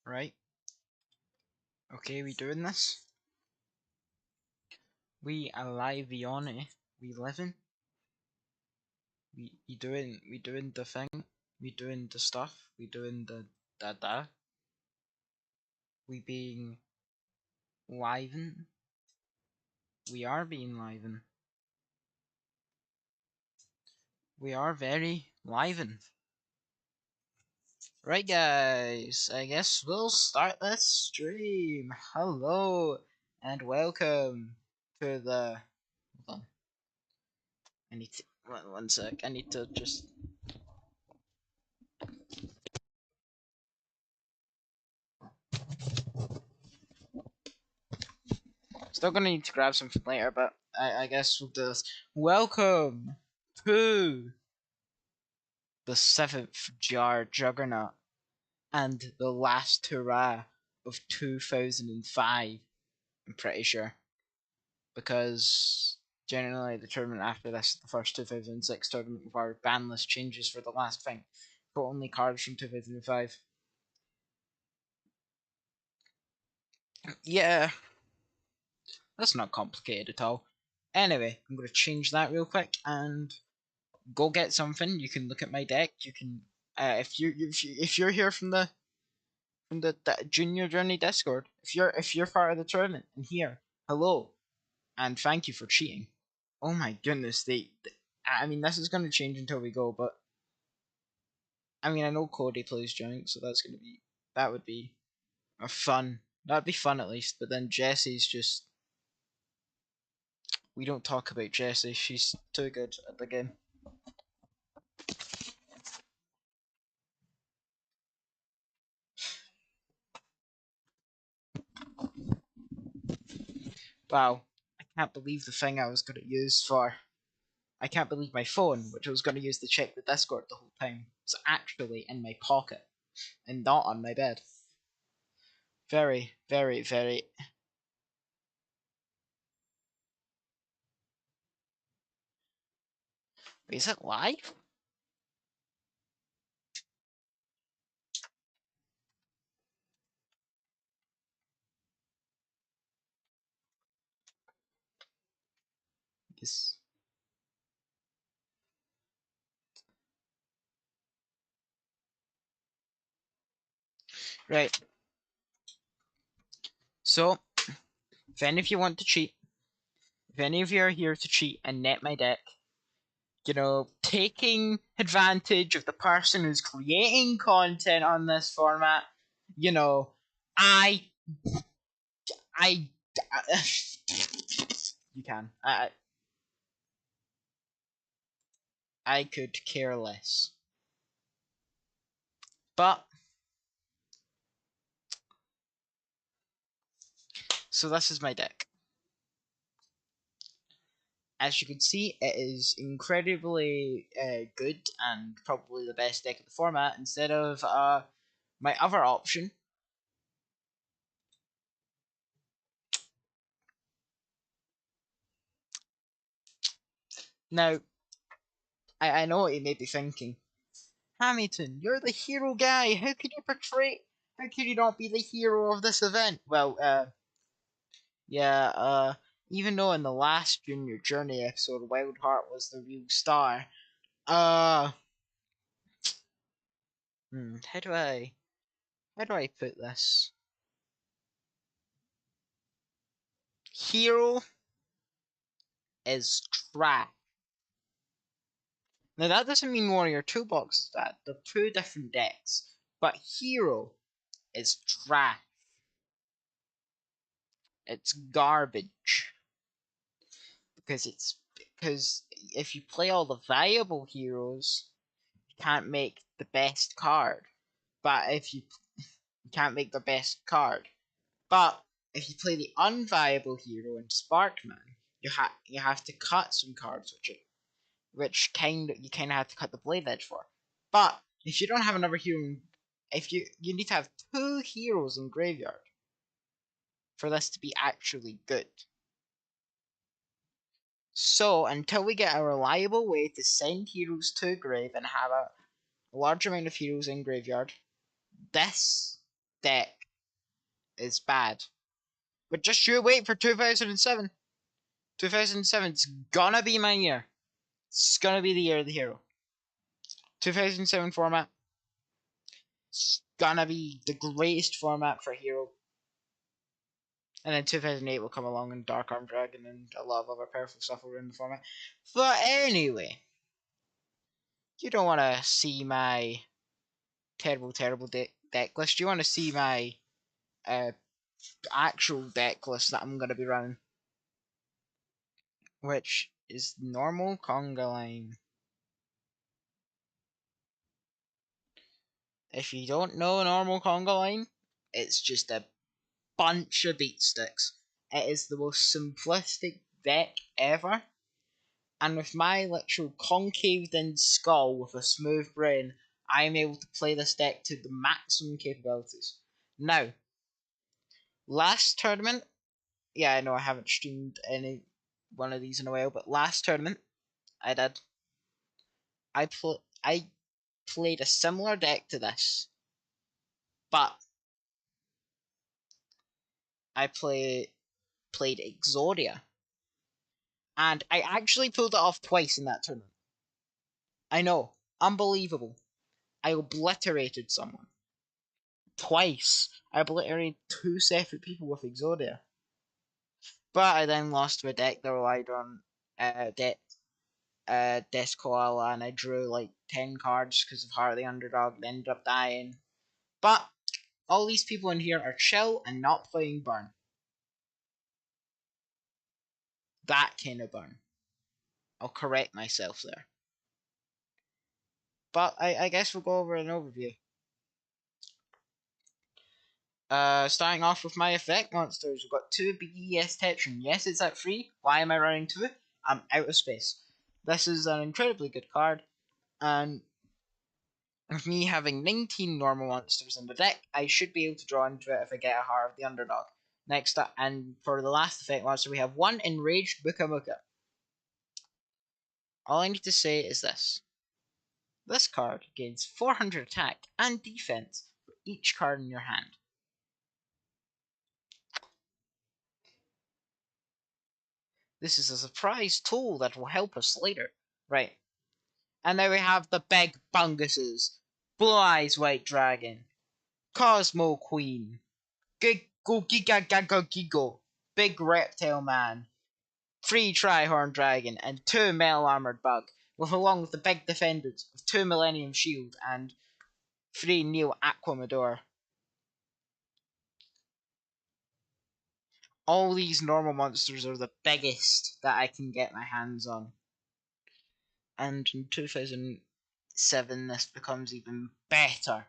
Right. Okay, we doing this? We alive on it. We living. We doing the thing. We doing the stuff. We doing the da. We being liven. We are being liven. We are very liven. Right, guys. I guess we'll start this stream. Hello and welcome to the. Hold on. I need to. One sec. I need to just. Still gonna need to grab something later, but I guess we'll do this. Welcome to the seventh jar juggernaut and the last hurrah of 2005. I'm pretty sure, because generally the tournament after this, the first 2006 tournament, were ban list changes for the last thing, but only cards from 2005. Yeah, that's not complicated at all. Anyway, I'm gonna change that real quick and go get something. You can look at my deck. You can, if you're here from the Junior Journey Discord, if you're part of the tournament and here, hello, and thank you for cheating. Oh my goodness, I mean, this is gonna change until we go, but I mean, I know Cody plays Giant, so that would be a fun. That'd be fun at least. But then Jessie's just, we don't talk about Jessie. She's too good at the game. Wow, I can't believe the thing I was gonna use for. I can't believe my phone, which I was gonna use to check the Discord the whole time, was actually in my pocket and not on my bed. Very, very, very. Is it live? Yes. Right. So, if any of you want to cheat, if any of you are here to cheat and net my deck, taking advantage of the person who's creating content on this format, you know, I, I, you can. I could care less. But, so this is my deck. As you can see, it is incredibly good and probably the best deck of the format instead of my other option. Now, I know what you may be thinking. Hamilton, you're the hero guy. How could you portray? How could you not be the hero of this event? Well, yeah, even though in the last Junior Journey episode, Wildheart was the real star, uh, how do I put this? Hero is trash. Now that doesn't mean Warrior Toolbox is bad. They're two different decks, but Hero is trash. It's garbage because if you play all the viable heroes, you can't make the best card. But if you can't make the best card. But if you play the unviable hero in Sparkman, you have to cut some cards, you kind of have to cut the blade edge for. But if you don't have another hero, if you need to have two heroes in graveyard for this to be actually good. So until we get a reliable way to send heroes to grave and have a large amount of heroes in graveyard, this deck is bad. But just you wait for 2007. 2007's gonna be my year. It's gonna be the year of the hero. 2007 format. It's gonna be the greatest format for hero. And then 2008 will come along and Dark Arm Dragon and a lot of other powerful stuff will ruin the format. But anyway, you don't want to see my terrible deck list. You want to see my uh, actual deck list that I'm going to be running. Which is normal conga line. If you don't know normal conga line, it's just a bunch of beat sticks. It is the most simplistic deck ever. And with my literal concaved in skull with a smooth brain, I am able to play this deck to the maximum capabilities. Now, last tournament, yeah, I know I haven't streamed any one of these in a while, but last tournament I did. I played a similar deck to this, but I played Exodia, and I actually pulled it off twice in that tournament. I know, unbelievable. I obliterated someone twice. I obliterated two separate people with Exodia. But I then lost to a deck that relied on Death Koala, and I drew like 10 cards because of Heart of the Underdog and ended up dying. But all these people in here are chill and not playing Burn. That kind of Burn. I'll correct myself there. But I guess we'll go over an overview. Starting off with my effect monsters, we've got 2 BES Tetron. Yes, it's at 3. Why am I running 2? I'm out of space. This is an incredibly good card, and with me having 19 normal monsters in the deck, I should be able to draw into it if I get a Heart of the Underdog. Next up, and for the last effect monster, we have 1 Enraged Muka Muka. All I need to say is this. This card gains 400 attack and defense for each card in your hand. This is a surprise tool that will help us later. Right. And now we have the big bunguses. Blue Eyes White Dragon. Cosmo Queen. Gigo Giga Gaga Gigo. Big Reptile Man. 3 Trihorn Dragon and 2 Metal Armored Bug. Along with the big defenders of 2 Millennium Shield and 3 Neo Aquamador. All these normal monsters are the biggest that I can get my hands on. And in 2007 this becomes even better.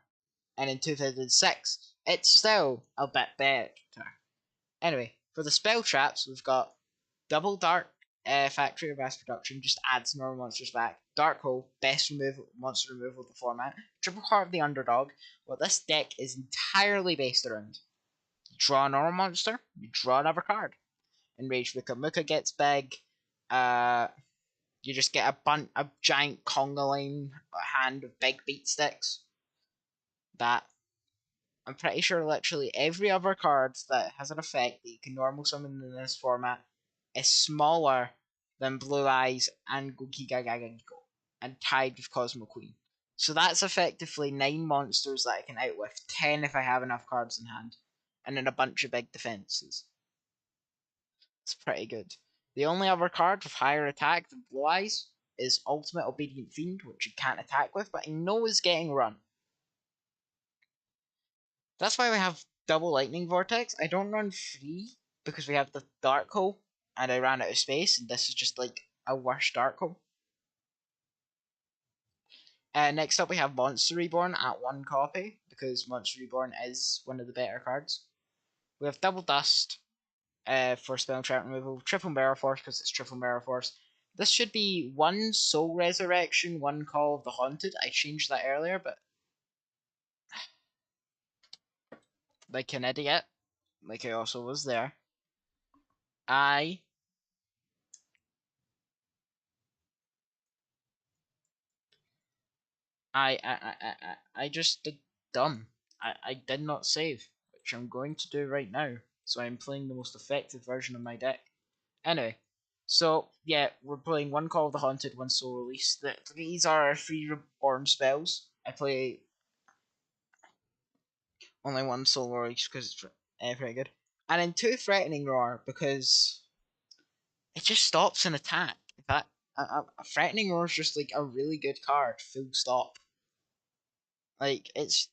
And in 2006 it's still a bit better. Anyway, for the spell traps we've got Double Dark Factory of Mass Production, just adds normal monsters back. Dark Hole, best monster removal of the format. Triple Heart of the Underdog, what this deck is entirely based around. You draw a normal monster, you draw another card. Enraged Muka Muka gets big. You just get a giant conga line hand of big beat sticks. That I'm pretty sure literally every other card that has an effect that you can normal summon in this format is smaller than Blue Eyes and Gogigagagigo, and tied with Cosmo Queen. So that's effectively 9 monsters that I can outwit, 10 if I have enough cards in hand, and then a bunch of big defenses. It's pretty good. The only other card with higher attack than Blue Eyes is Ultimate Obedient Fiend, which you can't attack with, but I know is getting run. That's why we have double Lightning Vortex. I don't run 3 because we have the Dark Hole, and I ran out of space, and this is just like a worse Dark Hole. Next up we have Monster Reborn at 1 copy, because Monster Reborn is one of the better cards. We have Double Dust for spell trap removal, Triple Mirror Force because it's Triple Mirror Force. This should be 1 Soul Resurrection, 1 Call of the Haunted. I changed that earlier, but like an idiot, like I also was there, I just did dumb. I did not save, which I'm going to do right now. So I'm playing the most effective version of my deck. Anyway, so yeah, we're playing one Call of the Haunted, one Soul Release. These are free reborn spells. I play only one Soul Release because it's pretty good. And then two Threatening Roar because it just stops an attack. That a Threatening Roar is just like a really good card, full stop. Like it's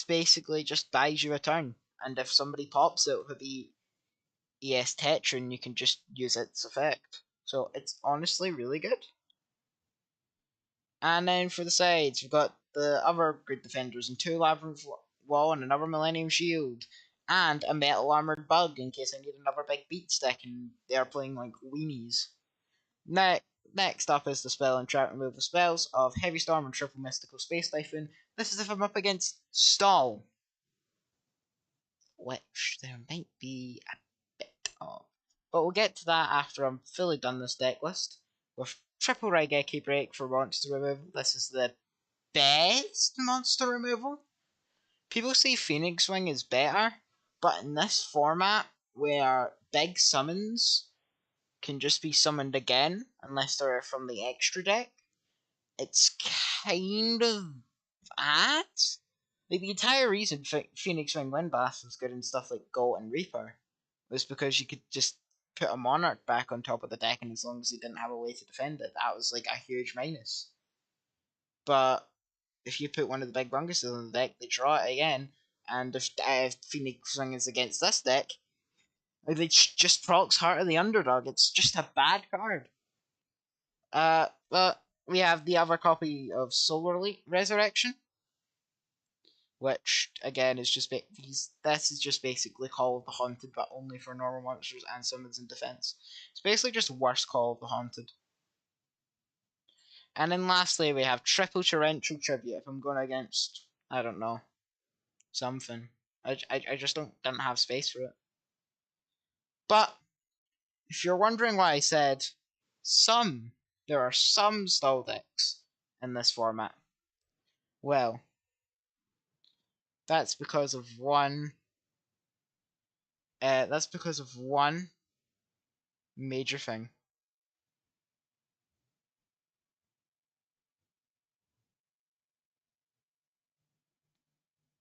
basically just buys you a turn, and if somebody pops it with the ES Tetrin, you can just use its effect. So it's honestly really good. And then for the sides, we've got the other grid defenders and two Labyrinth Wall and another Millennium Shield. And a Metal Armored Bug in case I need another big beat stick and they're playing like weenies. Next up is the spell and trap removal spells of Heavy Storm and Triple Mystical Space Typhoon. This is if I'm up against Stall, which there might be a bit of. But we'll get to that after I'm fully done this deck list. With Triple Raigeki Break for monster removal, this is the best monster removal. People say Phoenix Wing is better, but in this format, where big summons can just be summoned again, unless they're from the extra deck, it's kind of at. Like, the entire reason Phoenix Wing Windbath was good in stuff like Goat and Reaper was because you could just put a Monarch back on top of the deck, and as long as you didn't have a way to defend it, that was like a huge minus. But if you put one of the big bunguses on the deck, they draw it again, and if Phoenix Wing is against this deck, like, it just procs Heart of the Underdog. It's just a bad card. But we have the other copy of Solar Resurrection, which again is just this is just basically Call of the Haunted, but only for normal monsters and summons in defense. It's basically just worse Call of the Haunted. And then lastly, we have Triple Torrential Tribute. If I'm going against, I don't know, something, I just don't have space for it. But if you're wondering why I said some, there are some stall decks in this format. Well, that's because of one. That's because of one major thing.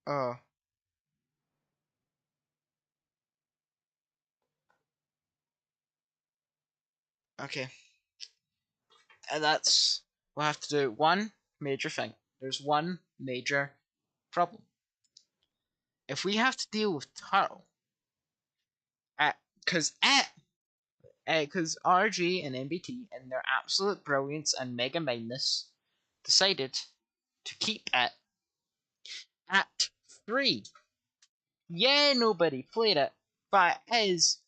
Oh, okay. That's we'll have to do one major thing. There's one major problem. If we have to deal with Turtle, because RG and MBT, in their absolute brilliance and mega mindness, decided to keep it at 3. Yeah, nobody played it, but it is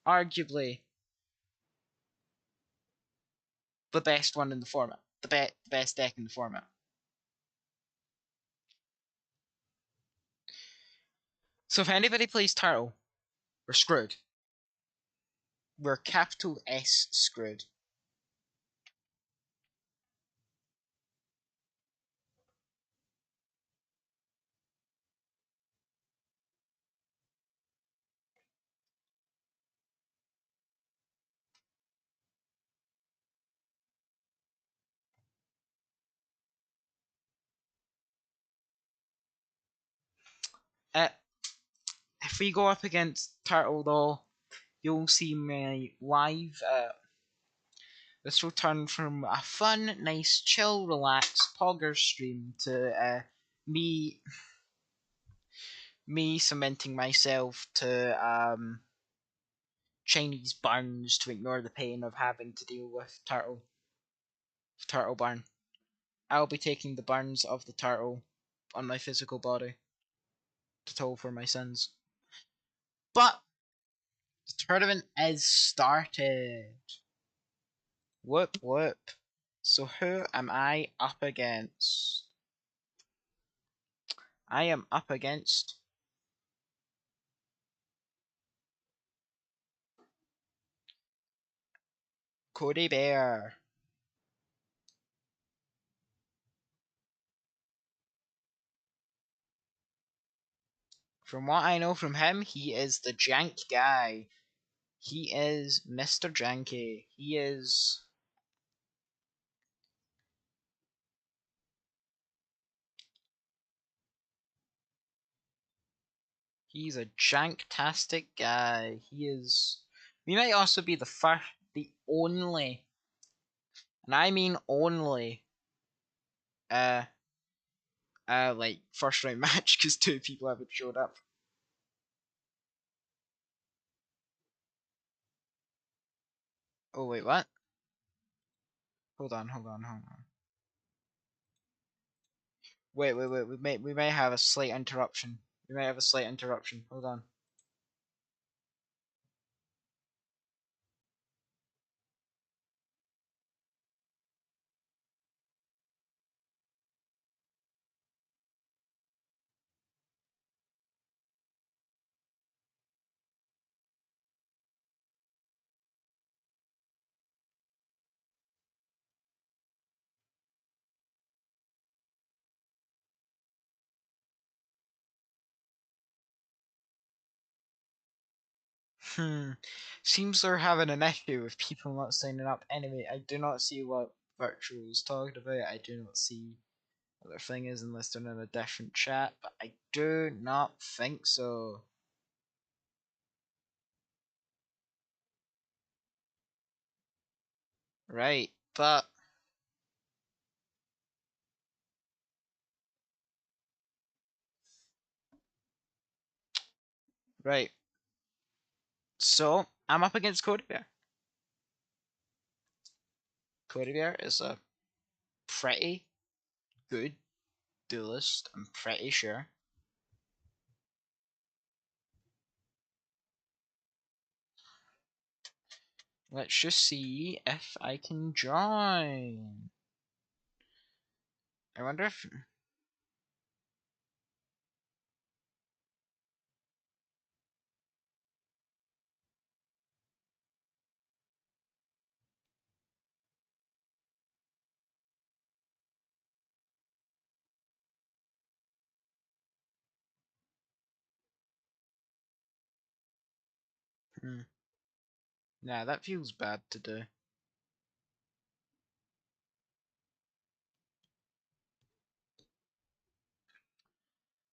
arguably the best one in the format. The best deck in the format. So if anybody plays Turtle, we're screwed. We're capital S screwed. Uh, if we go up against Turtle, though, you'll see me live. This will turn from a fun, nice, chill, relaxed Pogger stream to me me cementing myself to Chinese burns to ignore the pain of having to deal with turtle burn. I'll be taking the burns of the turtle on my physical body to toll for my sins. But the tournament is started. Whoop whoop. So who am I up against? I am up against Cody Bear. From what I know from him, he is the jank guy. He is Mr. Janky. He's a janktastic guy. He is. We might also be the only, and I mean only, uh, like first round match because two people haven't showed up. Oh wait, what? Hold on. Wait. We may have a slight interruption. We may have a slight interruption. Hold on. Hmm. Seems they're having an issue with people not signing up. Anyway, I do not see what virtual is talking about. I do not see what their thing is unless they're in a different chat, but I do not think so. Right, but right. So I'm up against Cody Bear. Cody Bear is a pretty good duelist, I'm pretty sure. Let's just see if I can join. I wonder if. Hmm. Nah, that feels bad to do.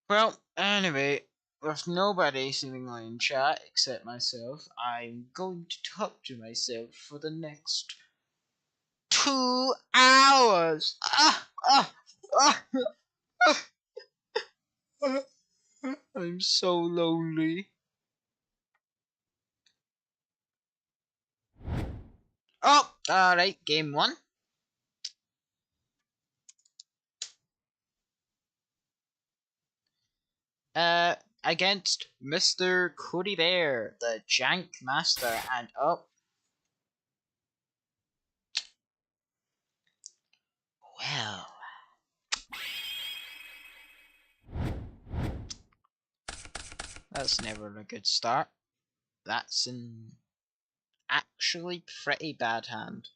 Well, anyway, with nobody seemingly in chat except myself, I'm going to talk to myself for the next 2 hours. I'm so lonely. Oh, alright, game one. Against Mr. Cody Bear, the Jank Master, and well, that's never a good start. That's an actually pretty bad hand.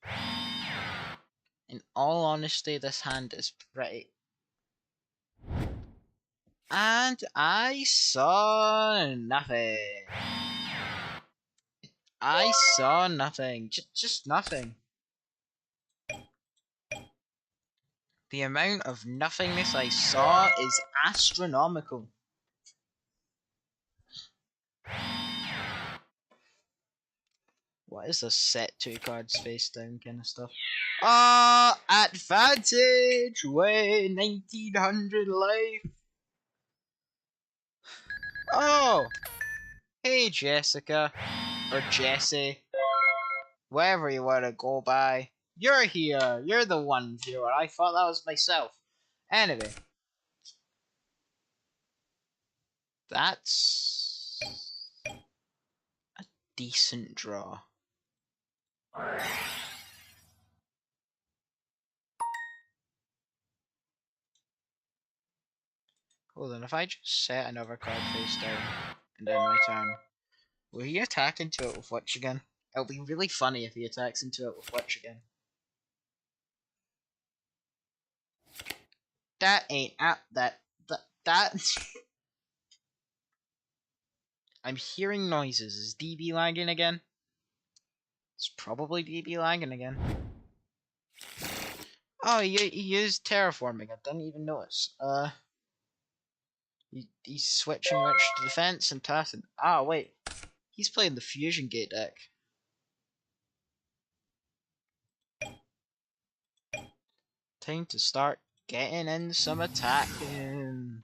In all honesty, this hand is pretty. And I saw nothing. I saw nothing. Just nothing. The amount of nothingness I saw is astronomical. What is this set 2 cards face down kind of stuff? Advantage! Way 1900 life! Oh! Hey Jessica. Or Jessie. Wherever you want to go by. You're here! You're the one viewer. I thought that was myself. Anyway. That's a decent draw. Hold on, if I just set another card face down and then my turn, will he attack into it with Witch again? It'll be really funny if he attacks into it with Witch again. That ain't that I'm hearing noises. Is DB lagging again? It's probably DB lagging again. Oh, he is terraforming. I didn't even notice. He's switching which to defense and tossing. Ah, wait. He's playing the Fusion Gate deck. Time to start getting in some attacking.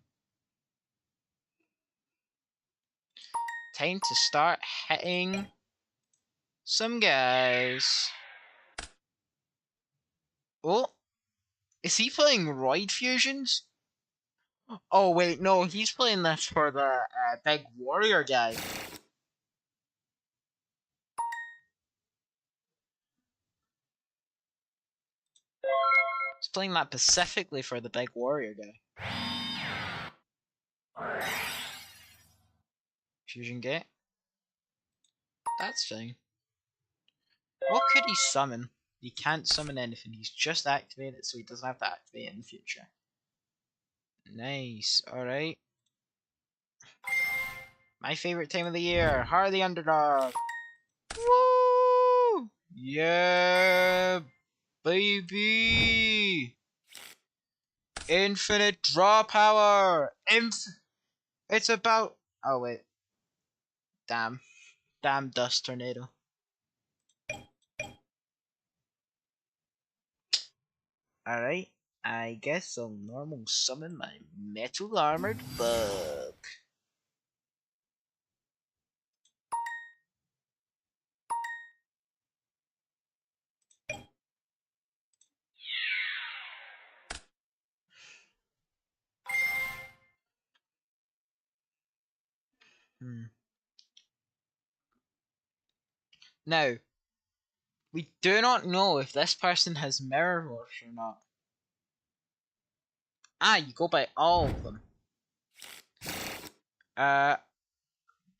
Time to start hitting some guys. Oh, is he playing Roid Fusions? Oh wait, no, he's playing this for the big warrior guy. He's playing that specifically for the big warrior guy. Fusion Gate. That's fine. What could he summon? He can't summon anything. He's just activated, so he doesn't have to activate it in the future. Nice. Alright. My favorite time of the year. Heart of the Underdog. Woo! Yeah, baby! Infinite draw power! It's about... Oh, wait. Damn. Damn dust tornado. Alright. I guess I'll normal summon my metal armored bug. Now, we do not know if this person has mirror morphs or not. Ah, you go by all of them.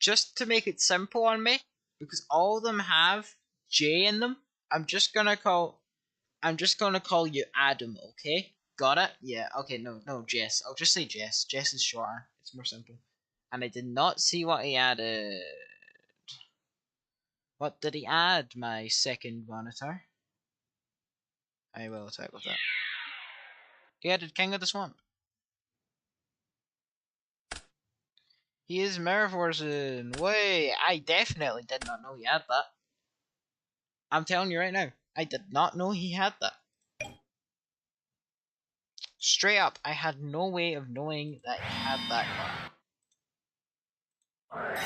Just to make it simple on me, because all of them have J in them, I'm just gonna call you Adam, okay? Got it? Yeah, okay, no, Jess. I'll just say Jess. Jess is shorter. It's more simple. And I did not see what he added. What did he add, my second monitor? I will attack with that. He added King of the Swamp. He is Mirror Forcing. Wait, I definitely did not know he had that. I'm telling you right now, I did not know he had that. Straight up, I had no way of knowing that he had that card.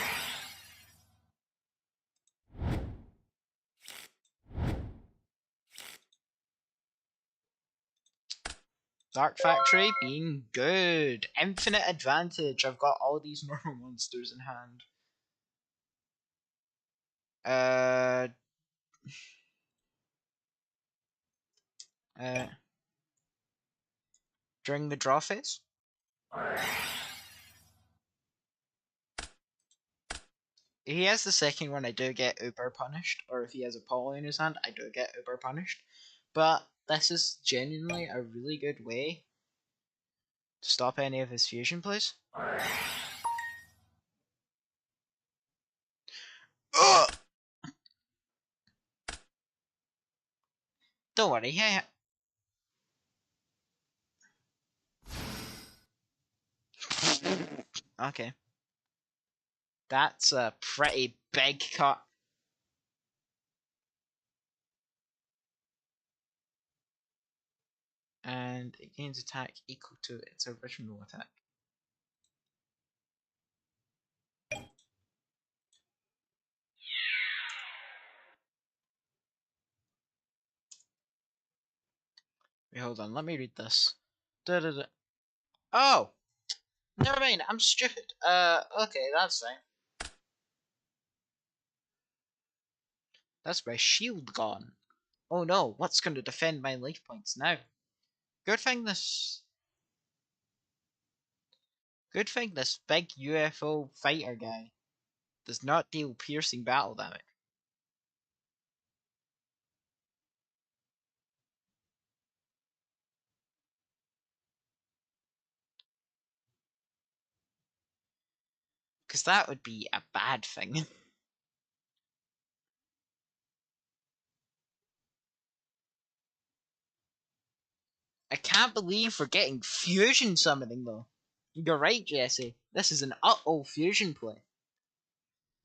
Dark Factory being good. Infinite advantage. I've got all these normal monsters in hand. Uh, during the draw phase. If he has the second one, I do get uber punished. Or if he has a poly in his hand, I do get uber punished. But this is genuinely a really good way to stop any of his fusion plays. Ugh! Don't worry, yeah. Okay. That's a pretty big cut. And it gains attack equal to its original attack. Wait, hold on, let me read this. Da-da-da. Oh! Never mind, I'm stupid. Okay, that's fine. That's my shield gone. Oh no, what's going to defend my life points now? Good thing this big UFO fighter guy does not deal piercing battle damage. Because that would be a bad thing. I can't believe we're getting fusion summoning though. You're right, Jesse. This is an fusion play.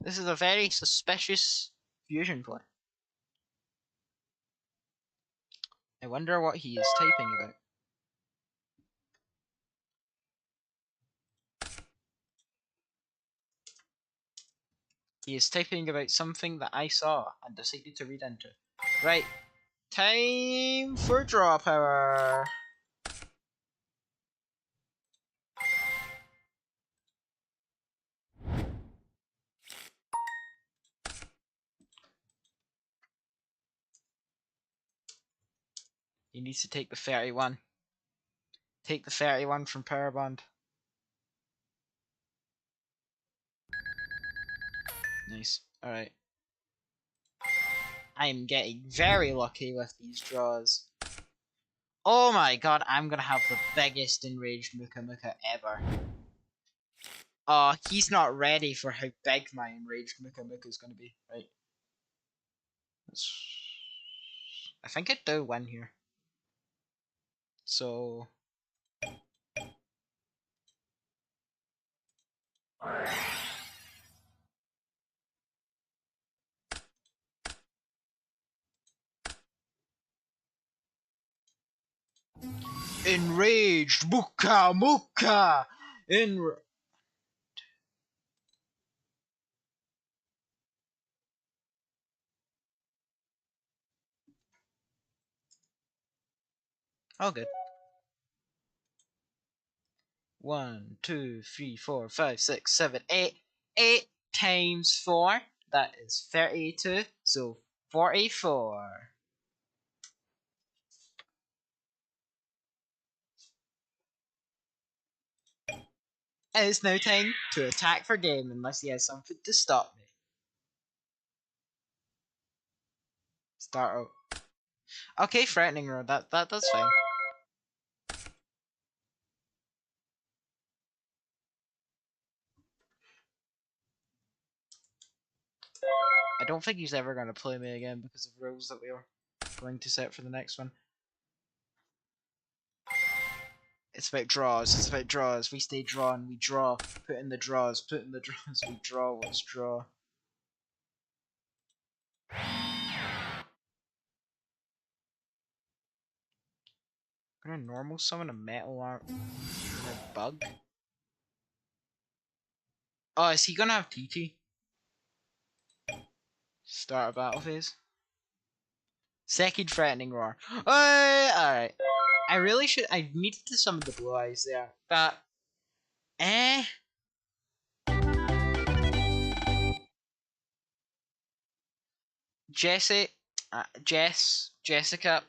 This is a very suspicious fusion play. I wonder what he is typing about. He is typing about something that I saw and decided to read into. Right. Time for draw power. He needs to take the 31. Take the 31 from Power Bond. Nice. Alright. I'm getting very lucky with these draws. Oh my god, I'm gonna have the biggest enraged Muka Muka ever. Oh, he's not ready for how big my enraged Muka Muka is gonna be. Right. I think I do win here. So... Enraged Muka Muka! Oh, good. 1, 2, 3, 4, 5, 6, 7, 8. 8 times 4. That is 32. So 44. And it's now time to attack for game unless he has something to stop me. Start out. Okay, threatening road. That's fine. I don't think he's ever going to play me again because of rules that we are going to set for the next one. It's about draws. It's about draws. We stay drawn. We draw. Put in the draws. Put in the draws. We draw. Let's draw. I'm gonna normal summon a metal arm. A bug. Oh, is he gonna have TT? Start a battle phase. Second threatening roar. Alright. I really should. I needed to summon the blue eyes there. But. Eh. Jesse. Jessica.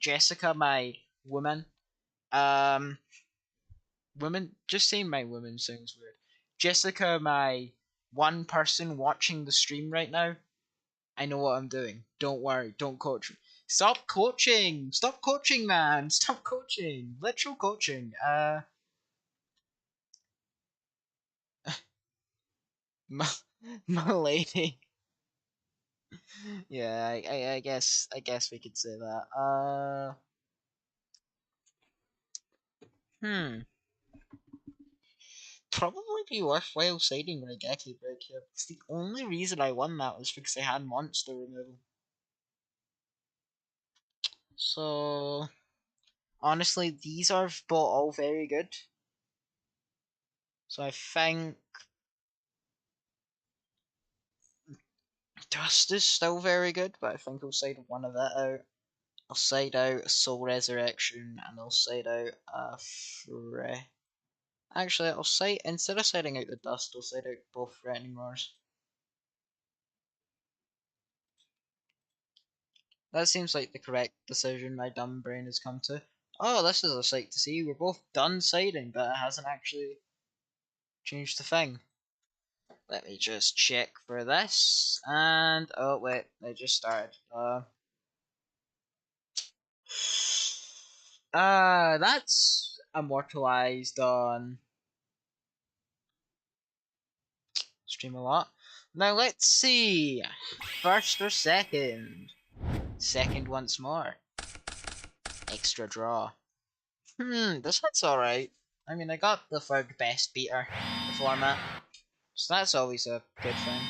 Jessica, my woman. Um. Woman. Just saying my woman sounds weird. Jessica, my one person watching the stream right now. I know what I'm doing. Don't worry. Don't coach me. Stop coaching! Stop coaching, man! Stop coaching! Literal coaching. My, my lady. Yeah, I guess we could say that. Hmm. Probably be worthwhile siding Raigeki break here. Because the only reason I won that was because I had monster removal. So honestly, these are both all very good. So I think Dust is still very good, but I think I'll side one of that out. I'll side out a Soul Resurrection, and I'll side out a Actually, I'll side instead of siding out the Dust, I'll side out both Threatening Roars. That seems like the correct decision my dumb brain has come to. Oh, this is a sight to see. We're both done siding, but it hasn't actually changed the thing. Let me just check for this. And oh wait, I just started. That's immortalized on stream a lot. Now let's see. First or second? Second once more. Extra draw. This one's alright. I mean, I got the third best beater in the format, so that's always a good thing.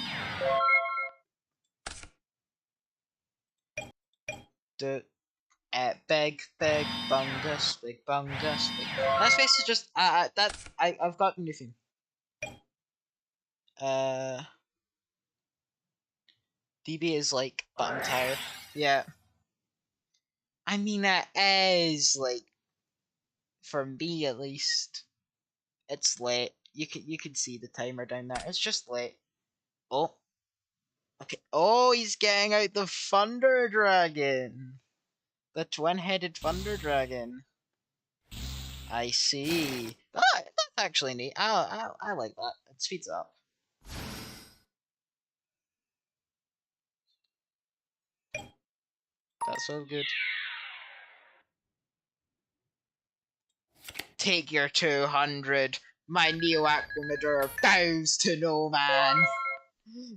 The big bungus, big bungus, big. That's basically just I've got nothing. DB is like, but I'm tired. Yeah. I mean, it is like, for me at least, it's late. You can see the timer down there. It's just late. Oh, okay. Oh, he's getting out the Thunder Dragon, the twin-headed Thunder Dragon. I see. That's actually neat. I like that. It speeds up. That's so good. Take your 200. My Neo Aquamador bows to no man.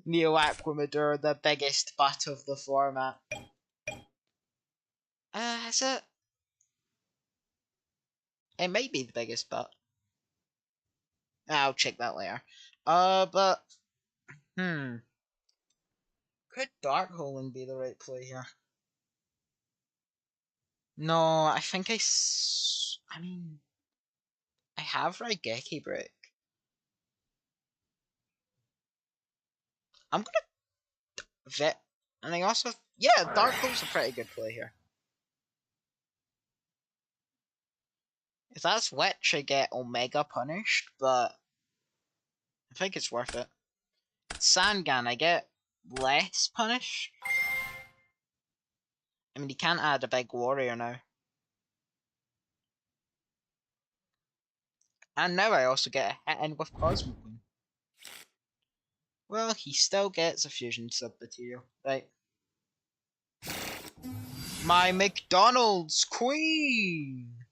Neo Aquamador, the biggest butt of the format. Is it? It might be the biggest butt. I'll check that later. But could Dark Holing be the right play here? No, I think I mean, I have Raigeki Brick. I'm gonna vet, and I also, yeah, Dark Hole's a pretty good play here. If that's Witch, I get Omega punished, but I think it's worth it. Sangan, I get less punish. I mean, you can't add a big warrior now. And now I also get a hit in with Cosmo Queen. Well, he still gets a fusion sub-material. Right. My McDonald's Queen!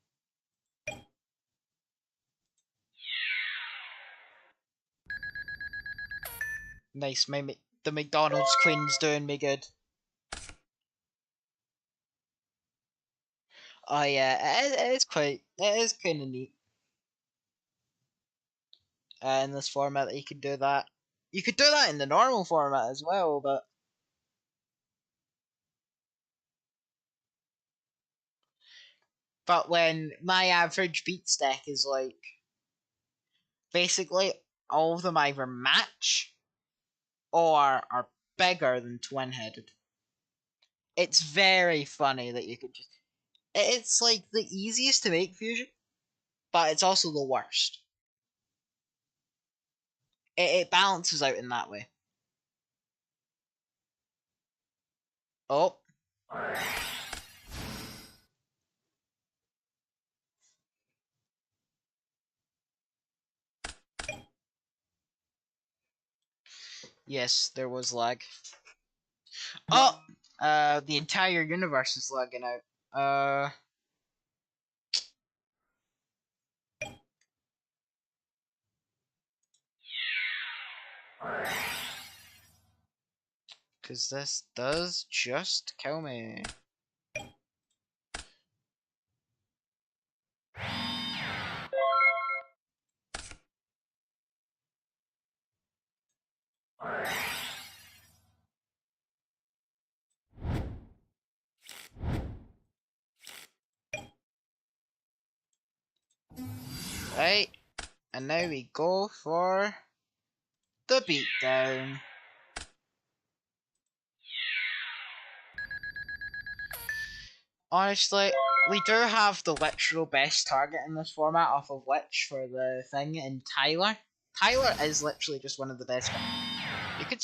Nice, the McDonald's Queen's doing me good. Oh yeah, it is kind of neat. In this format that you could do that. You could do that in the normal format as well, but when my average beat stack is like, basically all of them either match or are bigger than twin-headed. It's very funny that you could just. It's like the easiest to make fusion, but it's also the worst. It balances out in that way. Oh. Yes, there was lag. Oh! The entire universe is lagging out. Because this does just kill me. Right, and now we go for the beatdown. Honestly, we do have the literal best target in this format off of Witch for the thing in Tyler. Tyler is literally just one of the best. You could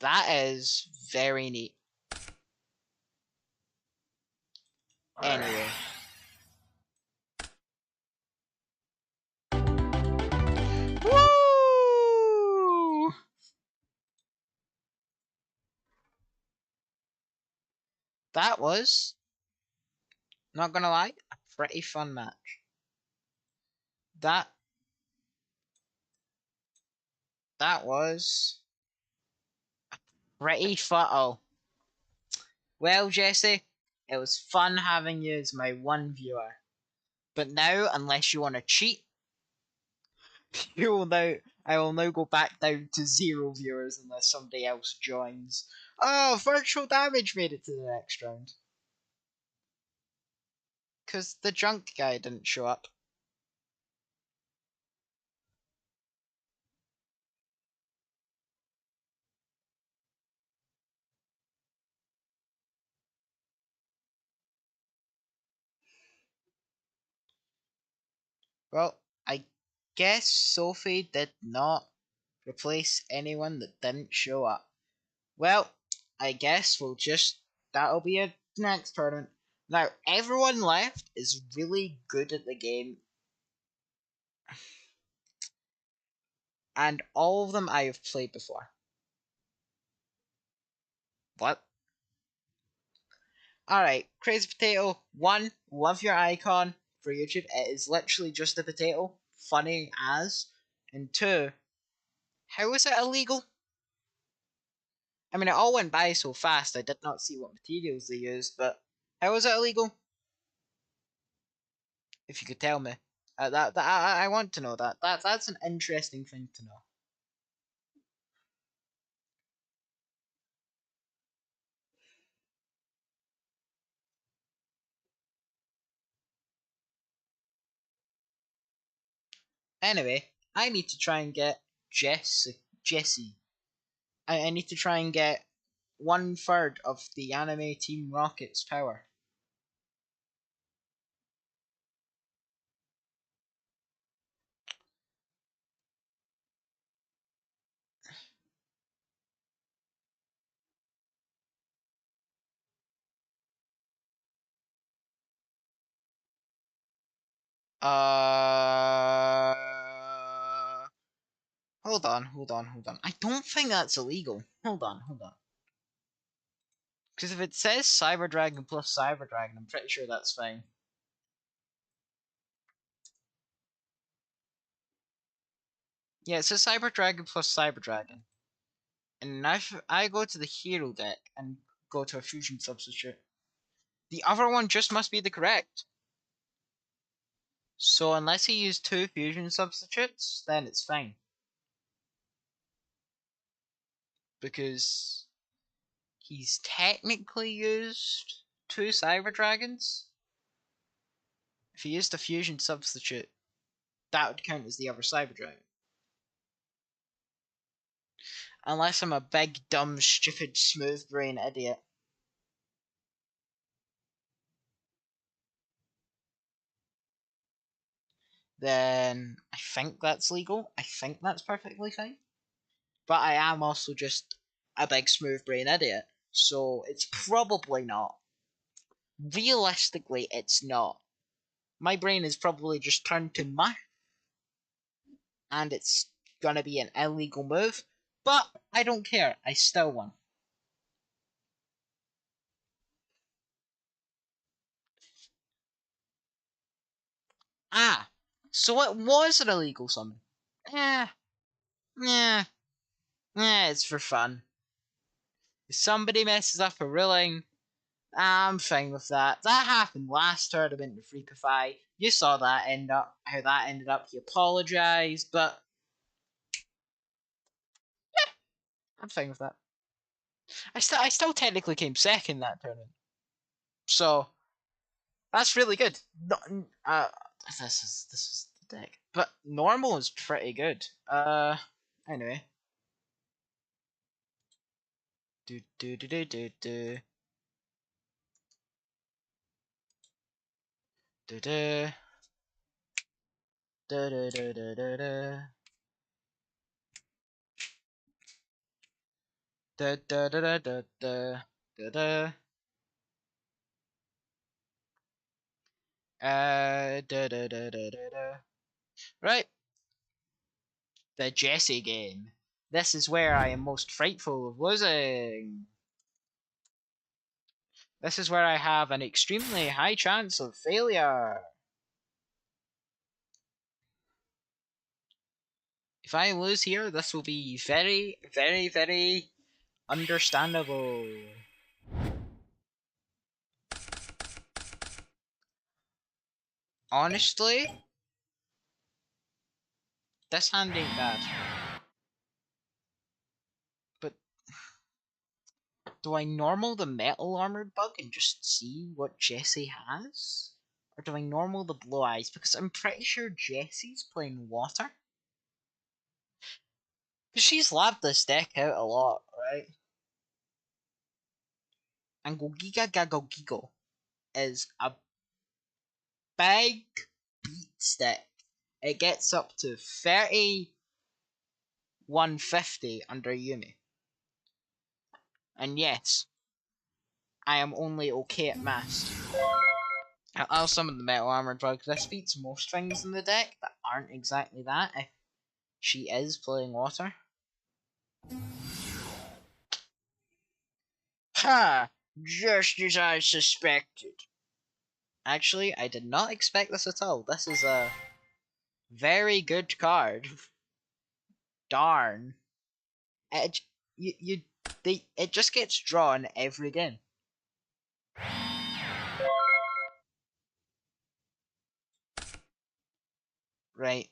that is very neat. Anyway. Woo! That was, not gonna lie, a pretty fun match. That That was pretty fun. Oh, well, Jesse, it was fun having you as my one viewer. But now, unless you want to cheat, you will now. I will now go back down to zero viewers unless somebody else joins. Oh, virtual damage made it to the next round because the drunk guy didn't show up. Well, I guess Sophie did not replace anyone that didn't show up. Well, I guess we'll just that'll be a next tournament. Now, everyone left is really good at the game, and all of them I have played before. What? Alright, Crazy Potato, one, love your icon for YouTube. It is literally just a potato, funny as. And two, how is it illegal? I mean, it all went by so fast, I did not see what materials they used, but how is it illegal? If you could tell me. I want to know that. That's an interesting thing to know. Anyway, I need to try and get Jesse. I need to try and get 1/3 of the anime Team Rocket's power. Uh, hold on. I don't think that's illegal. Hold on. Because if it says Cyber Dragon plus Cyber Dragon, I'm pretty sure that's fine. Yeah, it says Cyber Dragon plus Cyber Dragon. And if I go to the hero deck and go to a fusion substitute, the other one just must be the correct. So unless he used two fusion substitutes, then it's fine. Because he's technically used two Cyber Dragons. If he used a fusion substitute, that would count as the other Cyber Dragon. Unless I'm a big, dumb, stupid, smooth brain idiot. Then I think that's legal. I think that's perfectly fine. But I am also just a big, smooth brain idiot. So it's probably not. Realistically, it's not. My brain is probably just turned to mush, and it's gonna be an illegal move. But I don't care. I still won. Ah, so it was an illegal summon. Yeah, yeah, yeah. It's for fun. If somebody messes up a ruling, I'm fine with that. That happened last tournament with Freakify. You saw that end up how that ended up. He apologised, but I'm fine with that. I still technically came second that tournament, so that's really good. This is the deck, but normal is pretty good. Anyway, do do do do do do do do do do do do do do. Da da da da da da da da. Da da da da da da. Right, the Jesse game. This is where I am most frightful of losing. This is where I have an extremely high chance of failure. If I lose here, this will be very, very, very understandable. Honestly, this hand ain't bad. But do I normal the metal armored bug and just see what Jessie has? Or do I normal the blue eyes? Because I'm pretty sure Jessie's playing water. Because she's labbed this deck out a lot, right? And Gogiga Gago Gigo is a big beat stick. It gets up to 3150 under Yumi. And yes, I am only okay at maths. I'll summon the Metal Armored Bug. This beats most things in the deck that aren't exactly that if she is playing water. Ha! Just as I suspected. Actually, I did not expect this at all. This is a very good card. Darn. It, it just gets drawn every game. Right.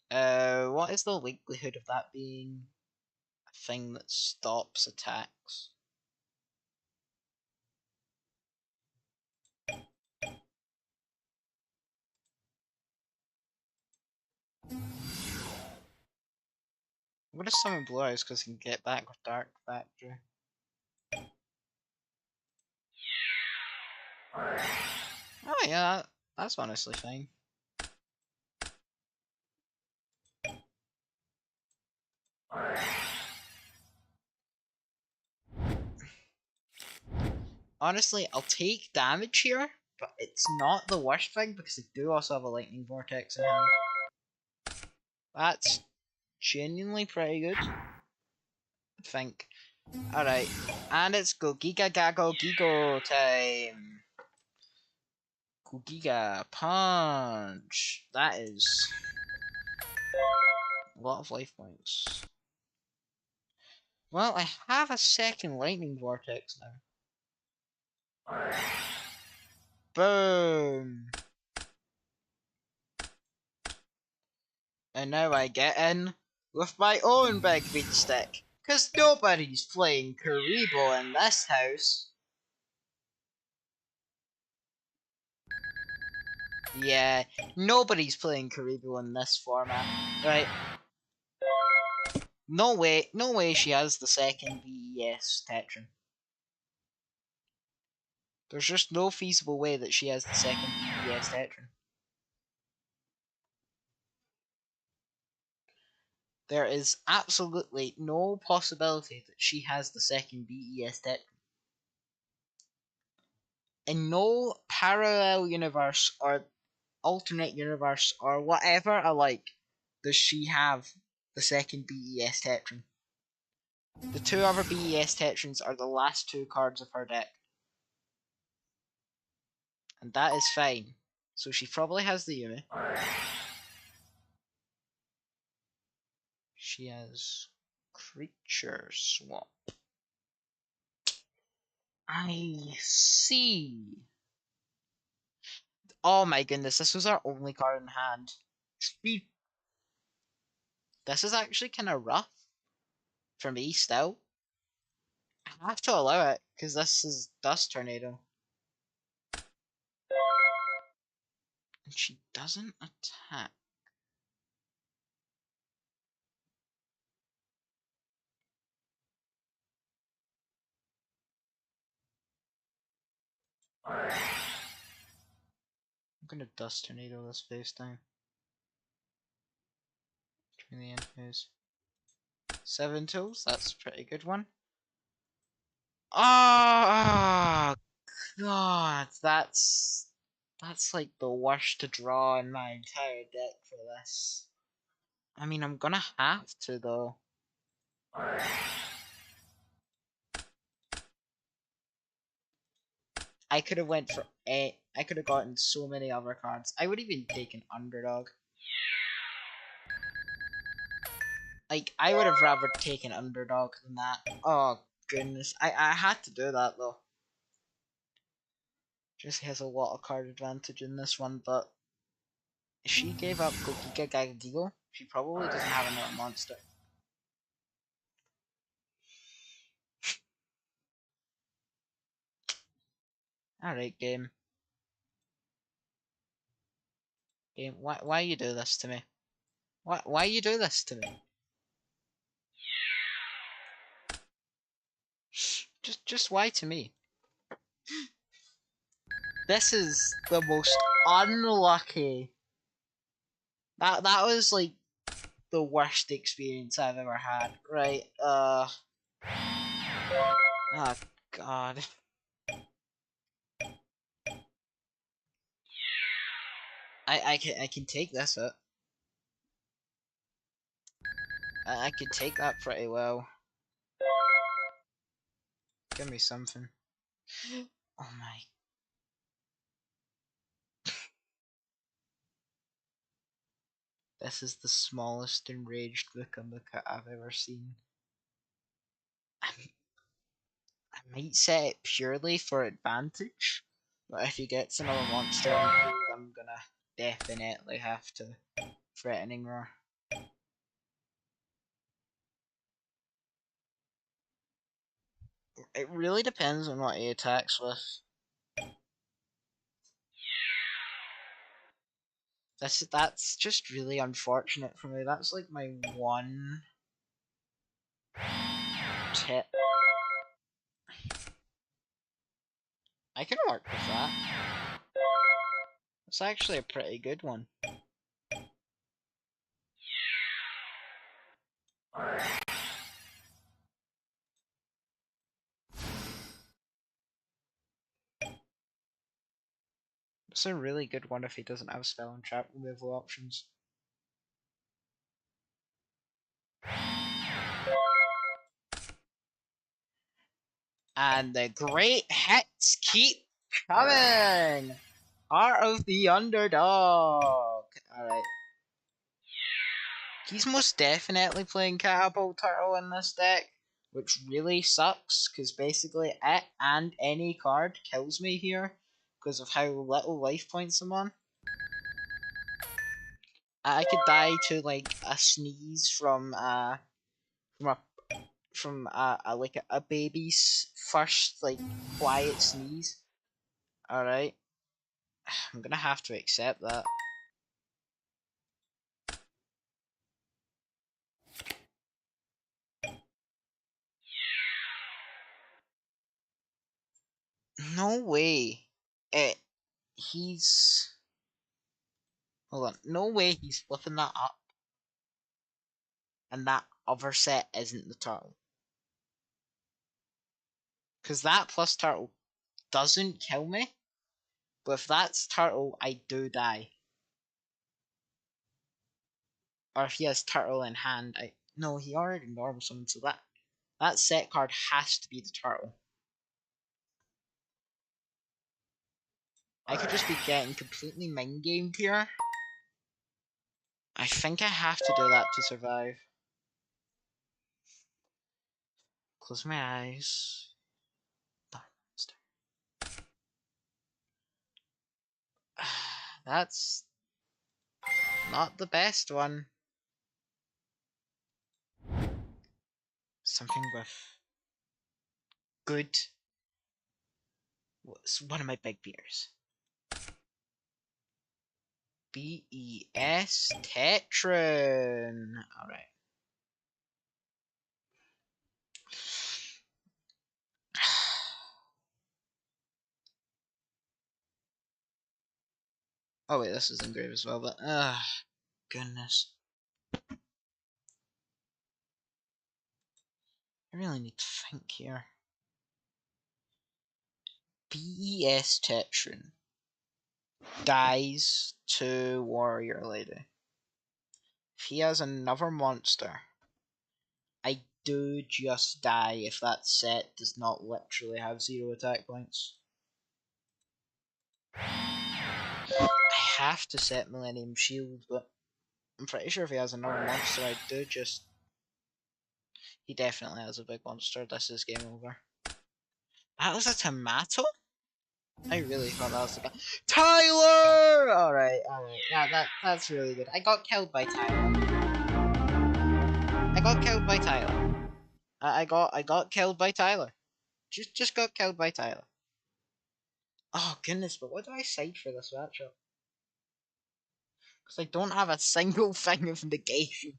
What is the likelihood of that being a thing that stops attacks? I'm gonna summon Blue Eyes because I can get back with Dark Factory. Oh yeah, that's honestly fine. Honestly, I'll take damage here, but it's not the worst thing because I do also have a Lightning Vortex in hand. That's genuinely pretty good, I think. Alright, and it's go Giga Gago Gigo time. Go Giga Punch. That is a lot of life points. Well, I have a second Lightning Vortex now. Boom! And now I get in with my own big beat stick. Cause nobody's playing Karibo in this house. Yeah, nobody's playing Karibo in this format. Right. No way she has the second BES Tetran. There's just no feasible way that she has the second BES Tetran. There is absolutely no possibility that she has the second BES Tetran. In no parallel universe or alternate universe or whatever alike does she have the second BES Tetran. The two other BES Tetrans are the last two cards of her deck. And that is fine. So she probably has the Yumi. She has Creature Swap. I see. Oh my goodness, this was our only card in hand. This is actually kind of rough for me still. I have to allow it because this is Dust Tornado. And she doesn't attack. I'm gonna Dust Tornado this face time. Turn the end phase. 7 tools, that's a pretty good one. Oh god, that's like the worst to draw in my entire deck for this. I mean, I'm gonna have to though. I could have went for I could have gotten so many other cards. I would even take an underdog. Like, I would have rather taken underdog than that. Oh, goodness. I had to do that, though. Just has a lot of card advantage in this one, but if she gave up Gogiga Gagagigo, she probably doesn't have another monster. Alright, game. Game, why you do this to me? Why you do this to me? Just why to me? This is the most unlucky. That was like the worst experience I've ever had. Right, oh god. I can take this up. I can take that pretty well. Give me something. Oh my. This is the smallest enraged Buka I've ever seen. I might set it purely for advantage, but if he gets another monster I'm gonna definitely have to threatening roar. It really depends on what he attacks with. That's just really unfortunate for me. That's like my one tip. I can work with that. It's actually a pretty good one. It's a really good one if he doesn't have spell and trap removal options. And the great hits keep coming! Heart of the Underdog! Alright. He's most definitely playing Catapult Turtle in this deck, which really sucks, because basically it and any card kills me here, because of how little life points I'm on. I could die to, like, a sneeze from a like a baby's first like quiet sneeze. Alright. I'm gonna have to accept that. No way. He's hold on. No way he's flipping that up. And that other set isn't the turtle. Because that plus turtle doesn't kill me. But if that's turtle, I do die. Or if he has turtle in hand, I no, he already normal summoned, so that set card has to be the turtle. I could just be getting completely mind gamed here. I think I have to do that to survive. Close my eyes. That's not the best one. Something with good. What's one of my big beers? BES Tetron. Alright. Oh wait, this is engraved as well, but goodness. I really need to think here. BES Tetron dies to Warrior Lady. If he has another monster, I do just die if that set does not literally have 0 attack points. I have to set Millennium Shield, but I'm pretty sure if he has another monster, I do just He definitely has a big monster. This is game over. That was a tomato? I really thought that was a guy. Tyler! Alright, alright. Yeah, that's really good. I got killed by Tyler. I got killed by Tyler. I got killed by Tyler. Just got killed by Tyler. Oh goodness, but what do I cite for this matchup? Because I don't have a single thing of negation.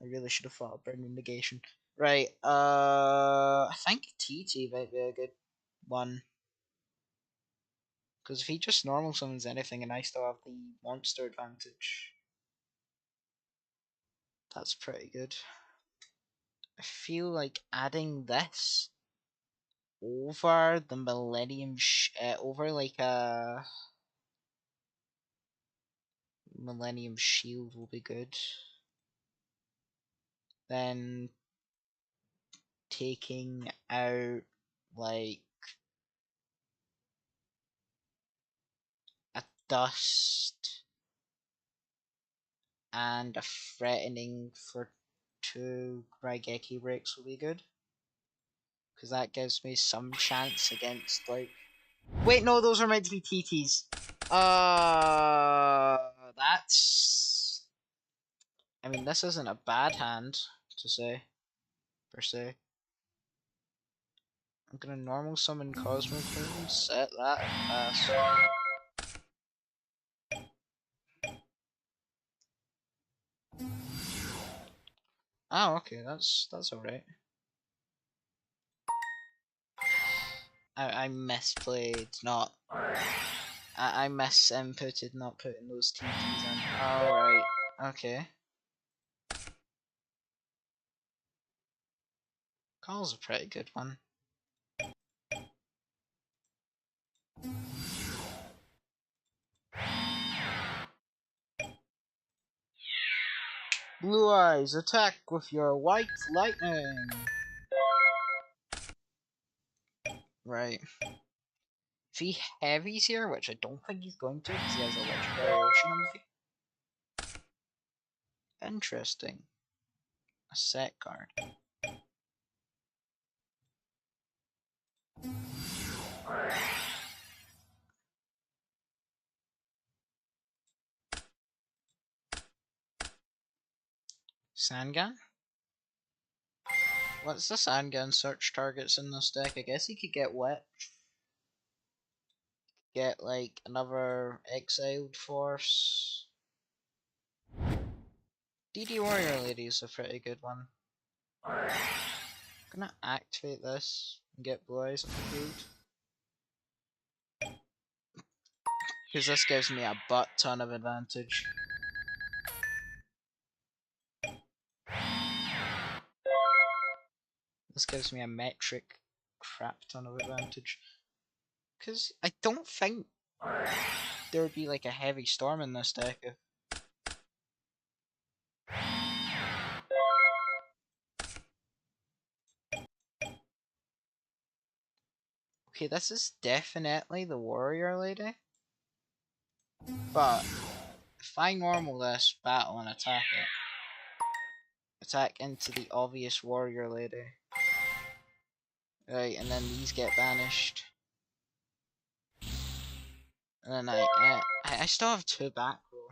I really should have thought of burning negation. Right, I think TT might be a good one. Because if he just normal summons anything and I still have the monster advantage, that's pretty good. I feel like adding this over the over like a Millennium Shield will be good. Then taking out like a dust and a threatening for 2 Raigeki breaks will be good. Because that gives me some chance against like... Wait, no, those are meant to be TTs. That's... I mean, this isn't a bad hand to say, per se. I'm gonna normal summon Cosmo Queen, set that, and pass. Oh, okay, that's alright. I misplayed, not... I misinputted not putting those TTs in. Alright, okay. Call's a pretty good one. Blue Eyes, attack with your white lightning! Right. If he heavies here, which I don't think he's going to, because he has a legendary ocean on the field. Interesting. A set card. Sangan? What's the Sangan search targets in this deck? I guess he could get wet. Get like another exiled force. DD Warrior Lady is a pretty good one. I'm gonna activate this and get Blue Eyes on the field. Because this gives me a butt ton of advantage. This gives me a metric crap ton of advantage. Because I don't think there would be like a heavy storm in this deck. Okay, this is definitely the Warrior Lady. But if I normal this, battle and attack it, attack into the obvious Warrior Lady. Right, and then these get banished. And then I still have 2 back row.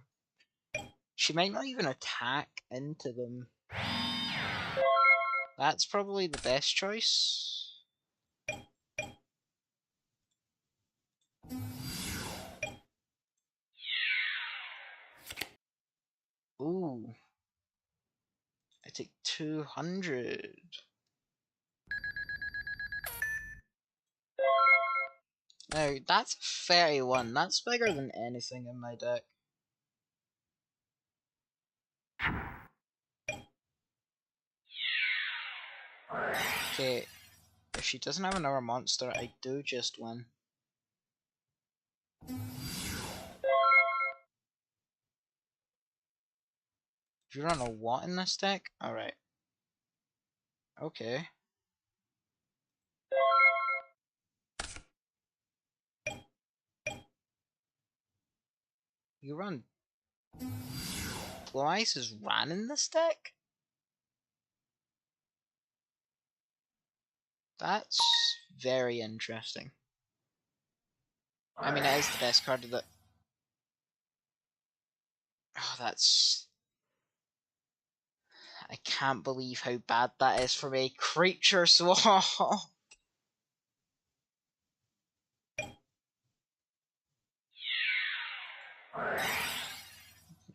She might not even attack into them. That's probably the best choice. Ooh. I take 200. No, that's 31. That's bigger than anything in my deck. Okay, if she doesn't have another monster, I do just win. You don't know what in this deck? Alright. Okay. You run... Blue Ice is ran in this deck? That's very interesting. I mean, it is the best card of the... Oh, that's... I can't believe how bad that is for a creature swap.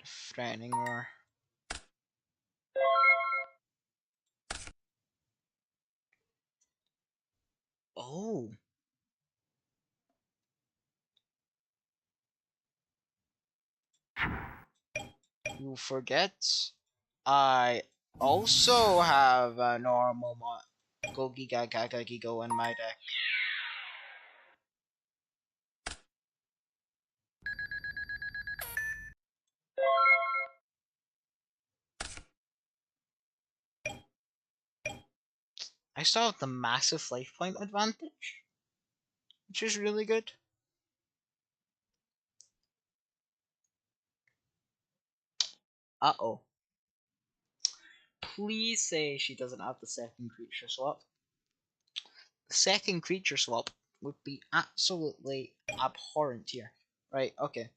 Threatening roar. Oh. You forget I also have a normal Go Giga Gaga Gigo in my deck. I still have the massive life point advantage, which is really good. Uh-oh. Please say she doesn't have the second creature swap. The second creature swap would be absolutely abhorrent here. Right, okay.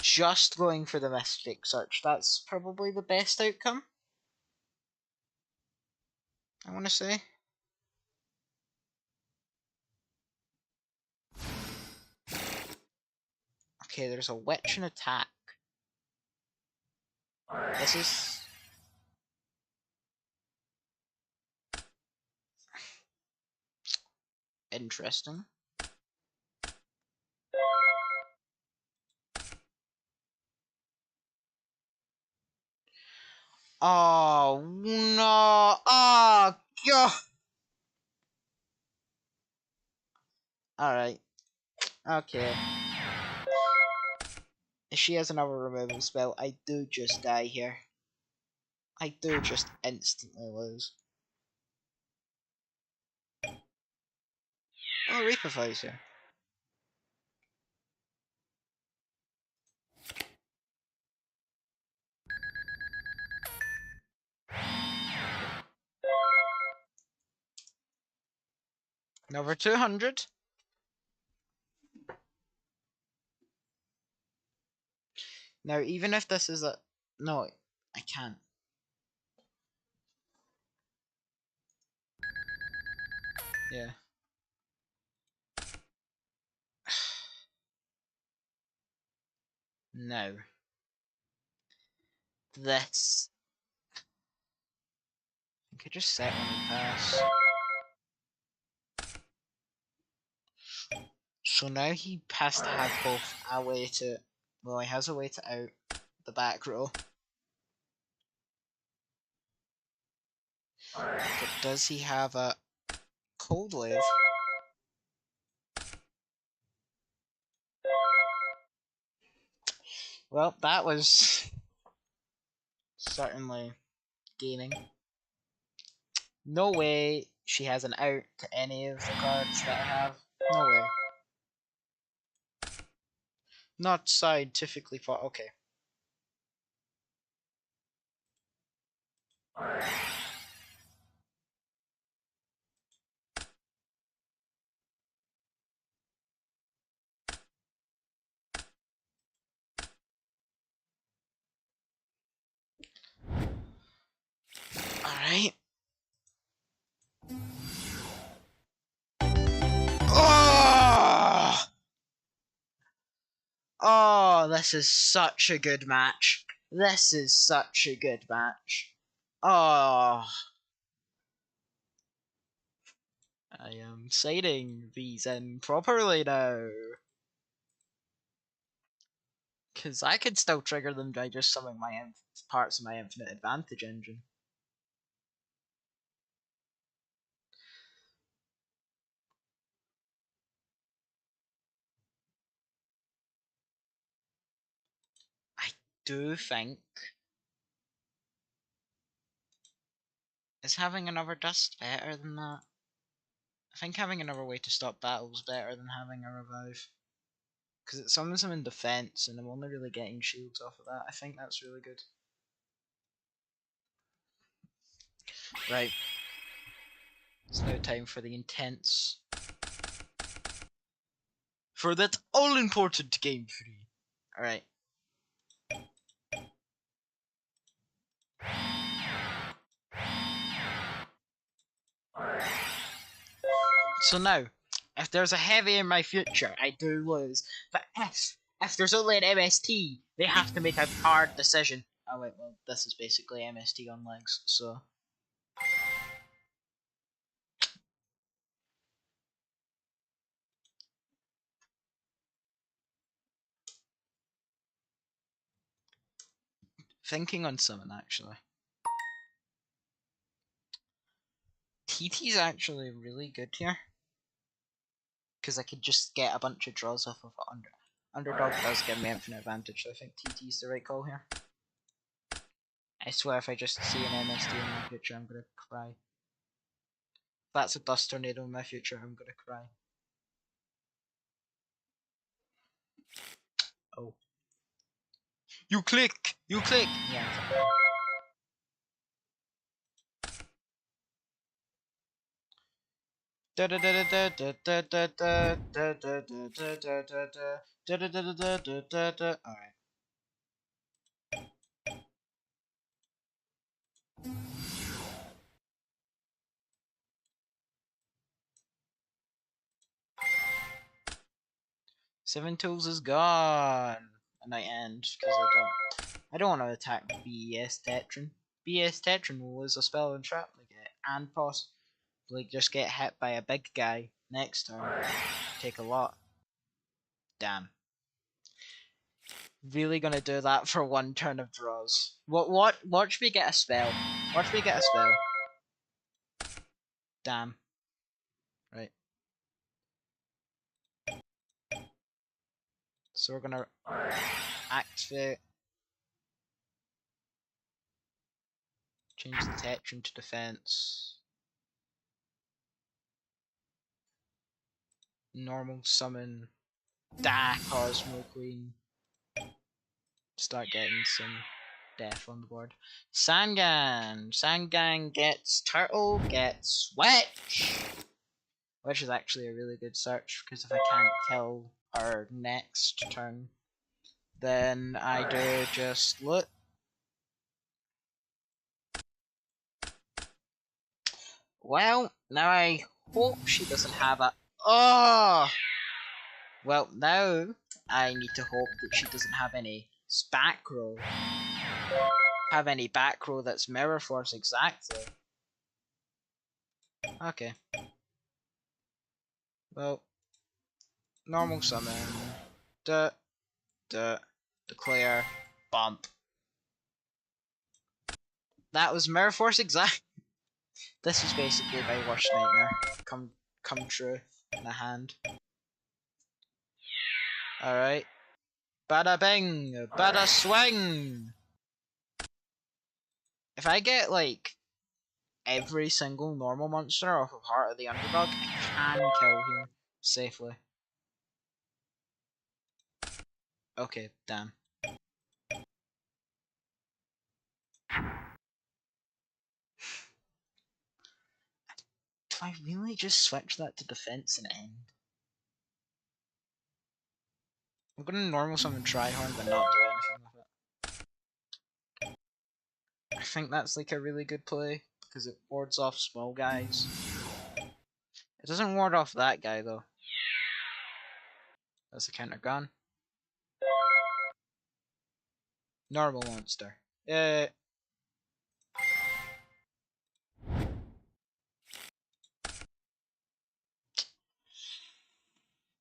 Just going for the Mystic Search. That's probably the best outcome, I want to say. Okay, there's a Witch and Attack. This is... interesting. Oh, no. Oh, God. Alright. Okay. If she has another removal spell, I do just die here. I do just instantly lose. Oh, Reaper Visor. Number 200. Now, even if this is a... No, I can't. Yeah. No. This. I could just set one and pass. So now he has to have both a way to... Well, he has a way to out the back row. But does he have a Cold Wave? Well, that was certainly gaining. No way she has an out to any of the cards that I have. No way. Not scientifically thought. Okay. Alright. Oh! Oh, this is such a good match. This is such a good match. Oh. I am citing these in properly now. Because I could still trigger them by just summing my parts of my Infinite Advantage engine. I do think... Is having another dust better than that? I think having another way to stop battles better than having a revive. Because it summons them in defense, and I'm only really getting shields off of that. I think that's really good. Right. It's now time for the intense. For that all-important game 3. Alright. So now, if there's a heavy in my future, I do lose. But if there's only an MST, they have to make a hard decision. Oh wait, well, this is basically MST on legs, so... Thinking on summon, actually. TT's actually really good here. Because I could just get a bunch of draws off of it. Underdog does give me infinite advantage, so I think TT's the right call here. I swear if I just see an MSD in my future, I'm gonna cry. If that's a dust tornado in my future, I'm gonna cry. Oh. You click! You click! Yeah. Alright. Seven Tools is gone. And I end because I don't want to attack BS Tetran. BS Tetran will lose a spell and trap like it, and possibly just get hit by a big guy next turn. Take a lot. Damn. Really gonna do that for one turn of draws. What? Watch me get a spell. Watch me get a spell. Damn. Right. So we're gonna activate. Change the Tetran to defense. Normal summon. Cosmo Queen. Start getting some death on the board. Sangan! Sangan gets Turtle, gets Witch! Which is actually a really good search, because if I can't kill her next turn, then I do just look. Well, now I hope she doesn't have a... Oh! Well, now I need to hope that she doesn't have any back row. Have any back row that's Mirror Force exactly. Okay. Well, normal summon. Declare. Bump. That was Mirror Force exact. This is basically my worst nightmare. Come true in a hand. Alright. Bada bing! Bada swing! If I get, like, every single normal monster off of Heart of the Underdog, I can kill here safely. Okay, damn. Do I really just switch that to defense and end? I'm gonna normal summon Tryhorn but not do anything with it. I think that's like a really good play, because it wards off small guys. It doesn't ward off that guy though. That's a counter gun. Normal monster.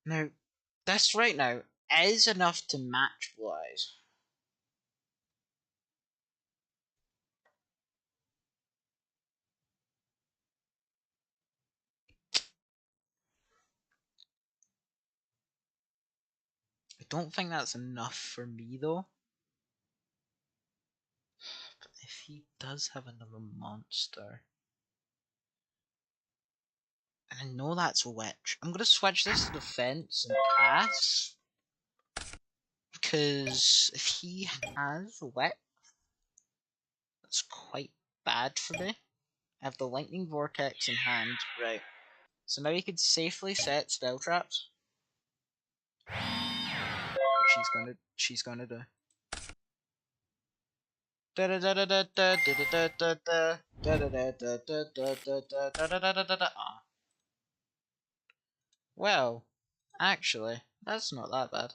Now, this right now is enough to match Blue Eyes. I don't think that's enough for me though. But if he does have another monster, and I know that's Witch, I'm gonna switch this to defense and pass. Because if he has Witch, that's quite bad for me. I have the lightning vortex in hand, right? So now you could safely set spell traps. She's gonna do. Well, actually, that's not that bad.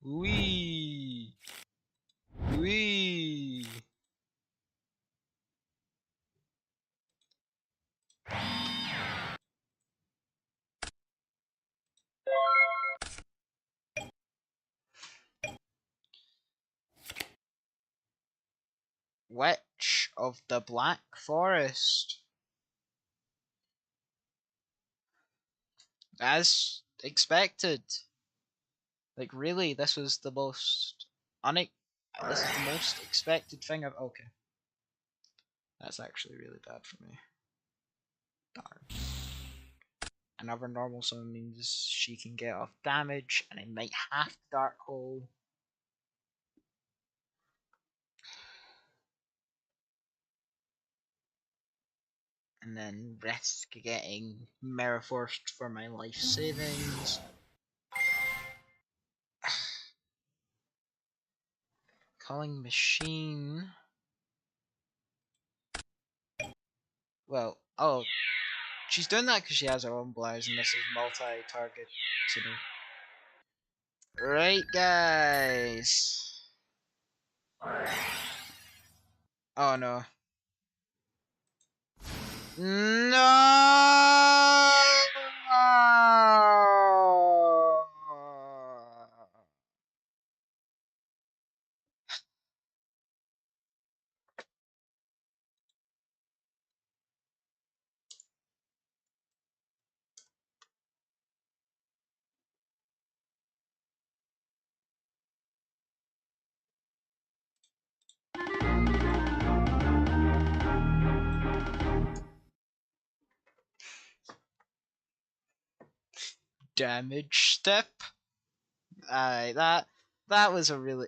Wee, wee. Witch of the Black Forest. As expected. Like really, this was the most this is the most expected thing I've okay. That's actually really bad for me. Darn. Another normal summon means she can get off damage, and I might have to Dark Hole. And then risk getting Mirror Forced for my life savings. Calling Machine. Well, oh, she's doing that because she has her own blouse, and this is multi-target to me. Right, guys. Oh no. No! Damage step. That was a really.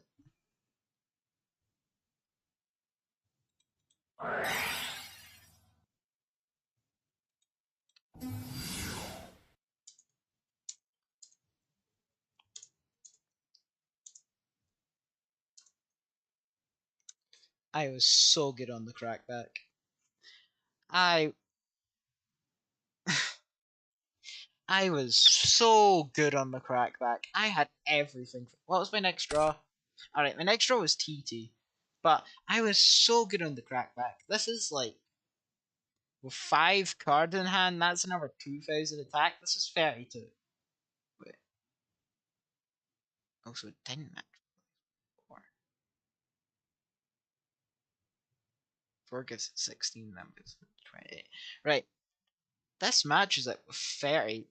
I was so good on the crackback. I I was so good on the crackback. I had everything. What was my next draw? Alright, my next draw was TT. But I was so good on the crackback. This is like with 5 cards in hand, that's another 2000 attack. This is 32. Wait. Oh, so it didn't match. 4 gives it 16, then gives it 28. Right. This matches it with 30.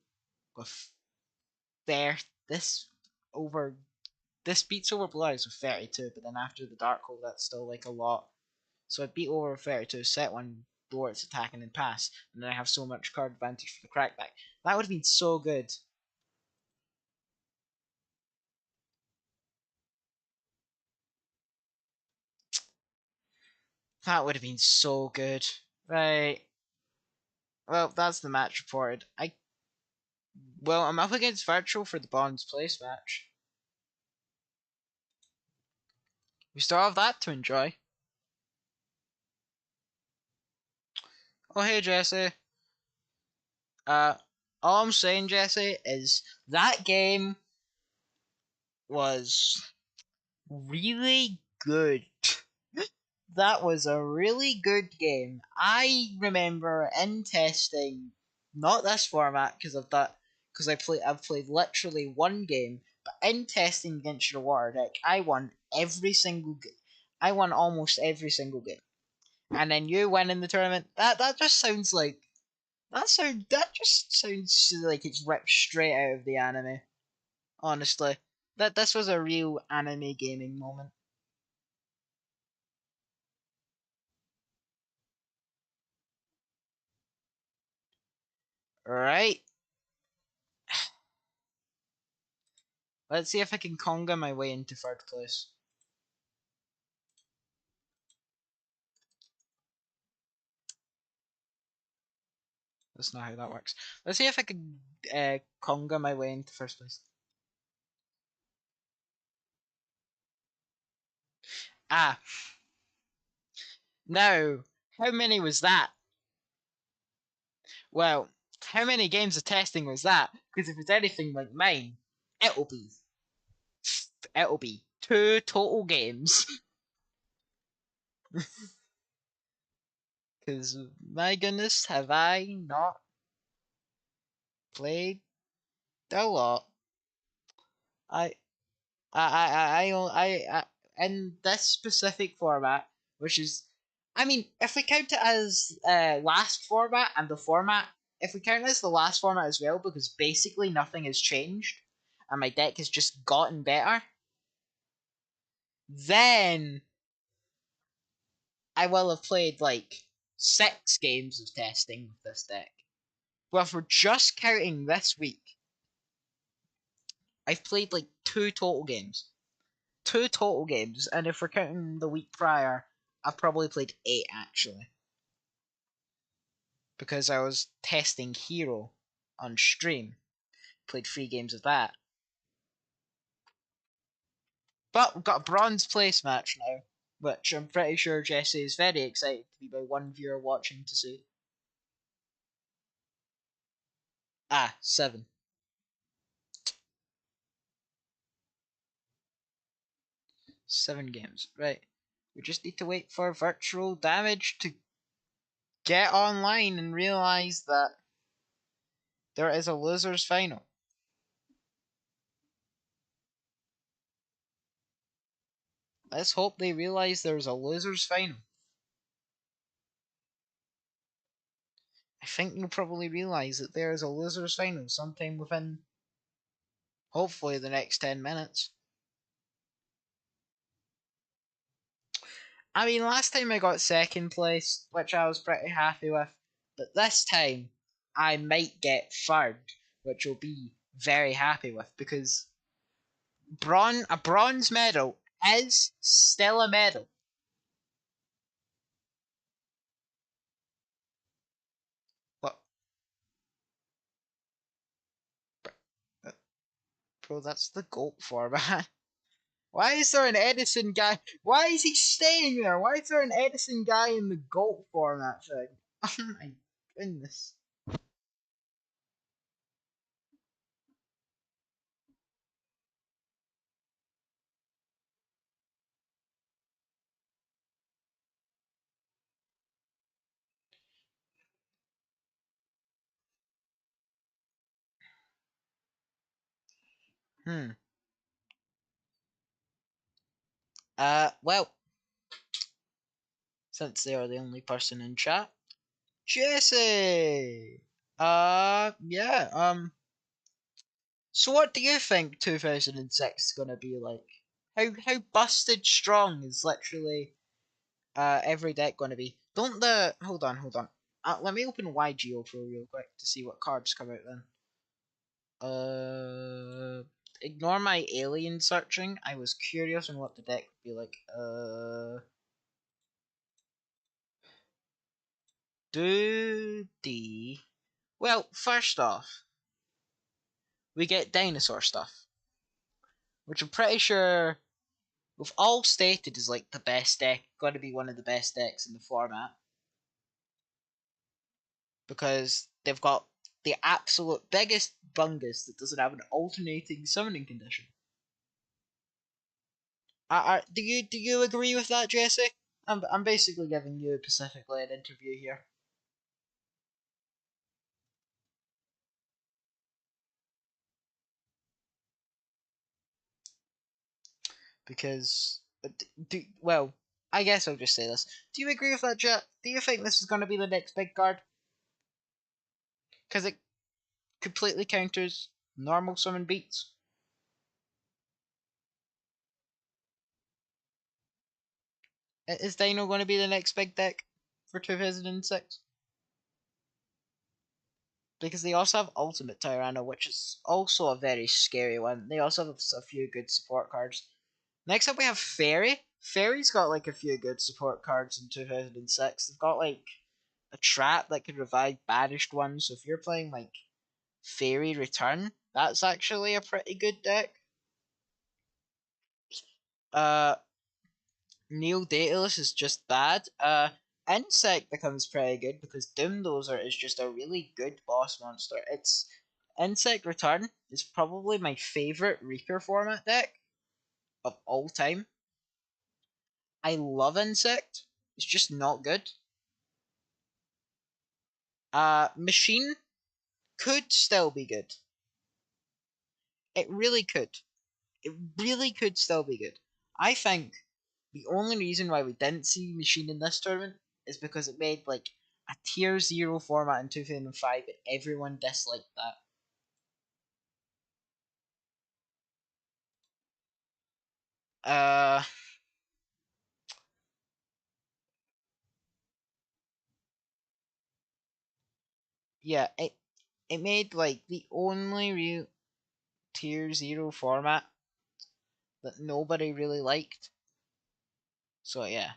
With there. This over. This beats over Blue Eyes with 32, but then after the Dark Hole, that's still like a lot. So I beat over 32, set one, lower its attack, and then pass. And then I have so much card advantage for the crackback. That would have been so good. That would have been so good. Right. Well, that's the match reported. I'm up against Virtual for the Bonds Place match. We still have that to enjoy. Oh, hey, Jesse. Uh, all I'm saying, Jesse, is that game was really good. That was a really good game. I remember in testing, not this format because I've played literally one game, but in testing against your water deck, I won I won almost every single game, and then you win in the tournament. That just sounds like that just sounds like it's ripped straight out of the anime. Honestly, that this was a real anime gaming moment. Right. Let's see if I can conga my way into third place. That's not how that works. Let's see if I can conga my way into first place. Ah, now, how many was that? Well, how many games of testing was that? Because if it's anything like mine, it'll be it'll be 2 total games. Because my goodness, have I not played a lot? I I in this specific format, which is, I mean, if we count it as last format and the format, if we count it as the last format as well, because basically nothing has changed, and my deck has just gotten better, then I will have played like 6 games of testing with this deck. Well, if we're just counting this week, I've played like 2 total games. 2 total games, and if we're counting the week prior, I've probably played 8 actually. Because I was testing Hero on stream. Played 3 games of that. But we've got a bronze place match now, which I'm pretty sure Jesse is very excited to be my one viewer watching to see. 7. 7 games. Right. We just need to wait for virtual damage to get online and realise that there is a losers final. Let's hope they realise there's a losers final. I think you'll probably realise that there is a losers final sometime within, hopefully, the next 10 minutes. I mean, last time I got second place, which I was pretty happy with, but this time I might get third, which will be very happy with, because a bronze medal is still a medal. What? Bro, that's the GOAT format. Why is there an Edison guy? Why is he staying there? Why is there an Edison guy in the GOAT format thing? Oh my goodness. Hmm. Well, since they are the only person in chat, Jesse. Yeah. So what do you think 2006 is gonna be like? How busted strong is literally every deck gonna be? Don't the hold on. Let me open YGO Pro real quick to see what cards come out then. Ignore my alien searching. I was curious on what the deck would be like. Doody. Well, first off, we get dinosaur stuff, which I'm pretty sure we've all stated is like the best deck, got to be one of the best decks in the format, because they've got the absolute biggest bungus that doesn't have an alternating summoning condition. Do you agree with that, Jesse? I'm basically giving you specifically an interview here. Because well, I guess I'll just say this. Do you agree with that, Jet? Do you think this is going to be the next big card? Because it completely counters normal summon beats. Is Dino going to be the next big deck for 2006? because they also have Ultimate Tyranno, which is also a very scary one. They also have a few good support cards. Next up, we have Fairy. Fairy's got like a few good support cards in 2006. They've got like a trap that could revive banished ones. So if you're playing like Fairy Return, that's actually a pretty good deck. Uh, Neil Daedalus is just bad. Insect becomes pretty good because Doomdozer is just a really good boss monster. It's Insect Return is probably my favorite Reaper format deck of all time. I love Insect. It's just not good. Machine could still be good. It really could. It really could still be good. I think the only reason why we didn't see Machine in this tournament is because it made like a tier 0 format in 2005 and everyone disliked that. Uh, yeah, it made like the only real tier 0 format that nobody really liked. So yeah.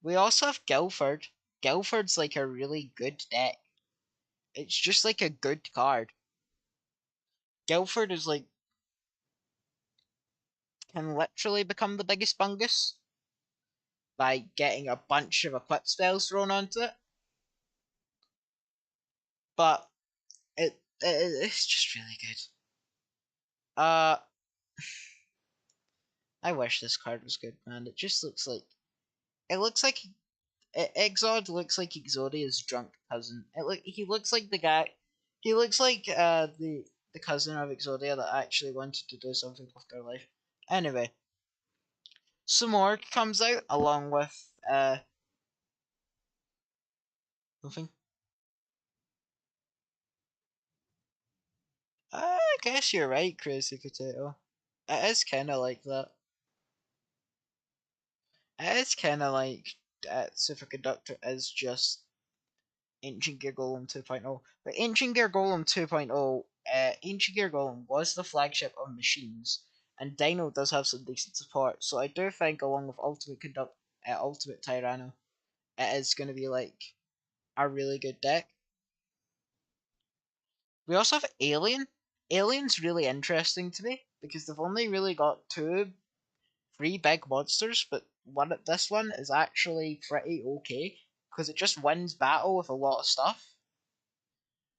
We also have Guilford. Guilford's like a really good deck. It's just like a good card. Guilford is like can literally become the biggest fungus by getting a bunch of equip spells thrown onto it. But it's just really good. I wish this card was good, man. It just looks like Exod looks like Exodia's drunk cousin. He looks like the guy. He looks like the cousin of Exodia that actually wanted to do something with their life. Anyway, some more comes out along with nothing. I guess you're right, Crazy Potato. It is kind of like that. It is kind of like Superconductor is just Ancient Gear Golem 2.0. But Ancient Gear Golem 2.0, Ancient Gear Golem was the flagship of machines, and Dino does have some decent support. So I do think, along with Ultimate Tyranno, it is going to be like a really good deck. We also have Alien. Alien's really interesting to me because they've only really got three big monsters, but this one is actually pretty okay because it just wins battle with a lot of stuff.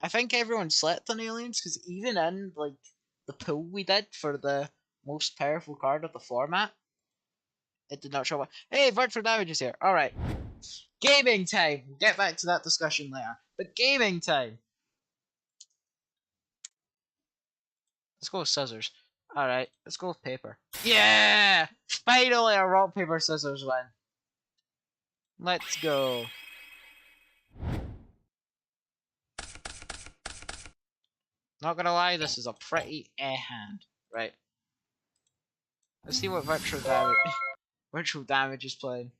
I think everyone slept on aliens because even in like the pool we did for the most powerful card of the format, it did not show up. Hey, virtual damage is here. All right, gaming time. We'll get back to that discussion later. But gaming time. Let's go with scissors. All right, let's go with paper. Yeah, finally a rock paper scissors win. Let's go. Not gonna lie, this is a pretty hand. Right. Let's see what virtual damage is playing.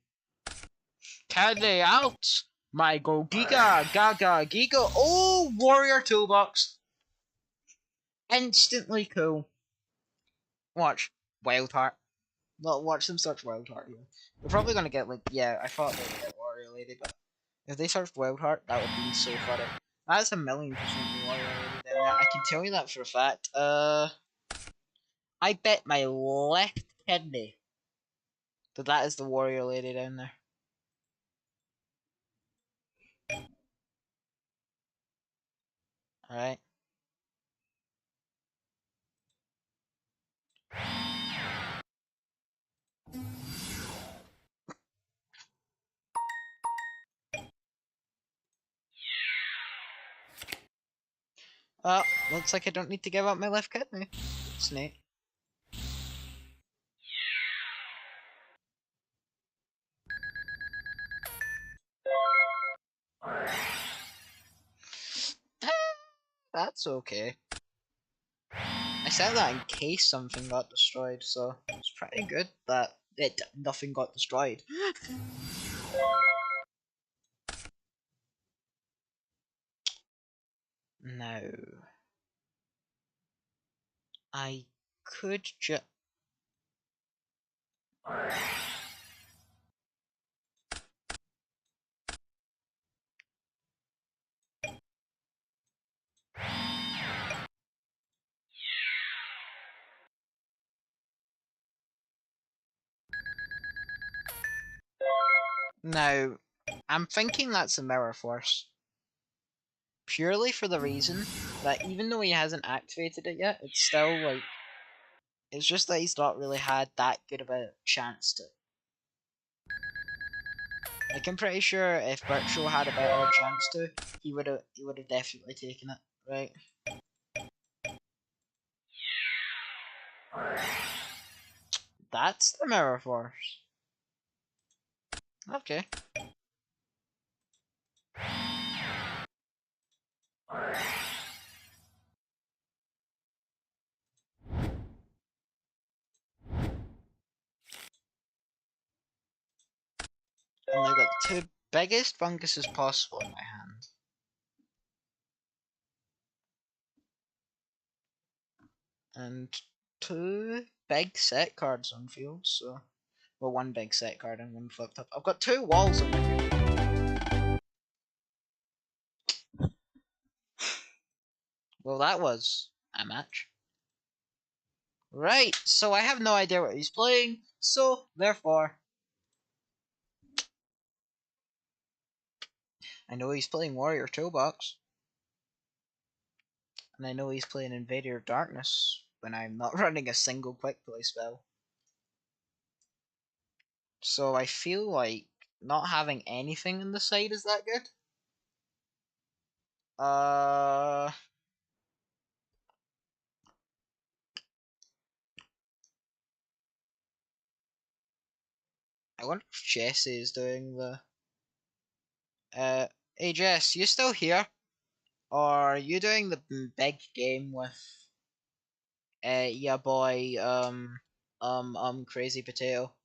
Candy out! My go Giga! Gaga Giga! Oh! Warrior Toolbox! Instantly cool. Watch. Wild Heart. Well, watch them search Wild Heart here. They're probably gonna get like, yeah, I thought they would get Warrior Lady, but if they searched Wild Heart, that would be so funny. That's 1,000,000% Warrior Lady down there. I can tell you that for a fact. I bet my left kidney that is the Warrior Lady down there. Alright. Oh, looks like I don't need to give up my left kidney. It's neat. That's okay. I said that in case something got destroyed, so it's pretty good that nothing got destroyed. Now, I could just. Now, I'm thinking that's a Mirror Force. Purely for the reason that even though he hasn't activated it yet, it's still like. It's just that he's not really had that good of a chance to. Like, I'm pretty sure if Virtual had a better chance to, he would have definitely taken it, right? That's the Mirror Force. Okay. And I've got the two biggest funguses possible in my hand. And two big set cards on field, so. Well, one big set card and one flipped up. I've got two walls on my field. Well, that was a match. Right, so I have no idea what he's playing, so therefore. I know he's playing Warrior Toolbox. And I know he's playing Invader of Darkness when I'm not running a single quick play spell. So I feel like not having anything in the side is that good. I wonder if Jesse is doing the. Hey Jess, you still here? Or are you doing the big game with yeah boy Crazy Potato?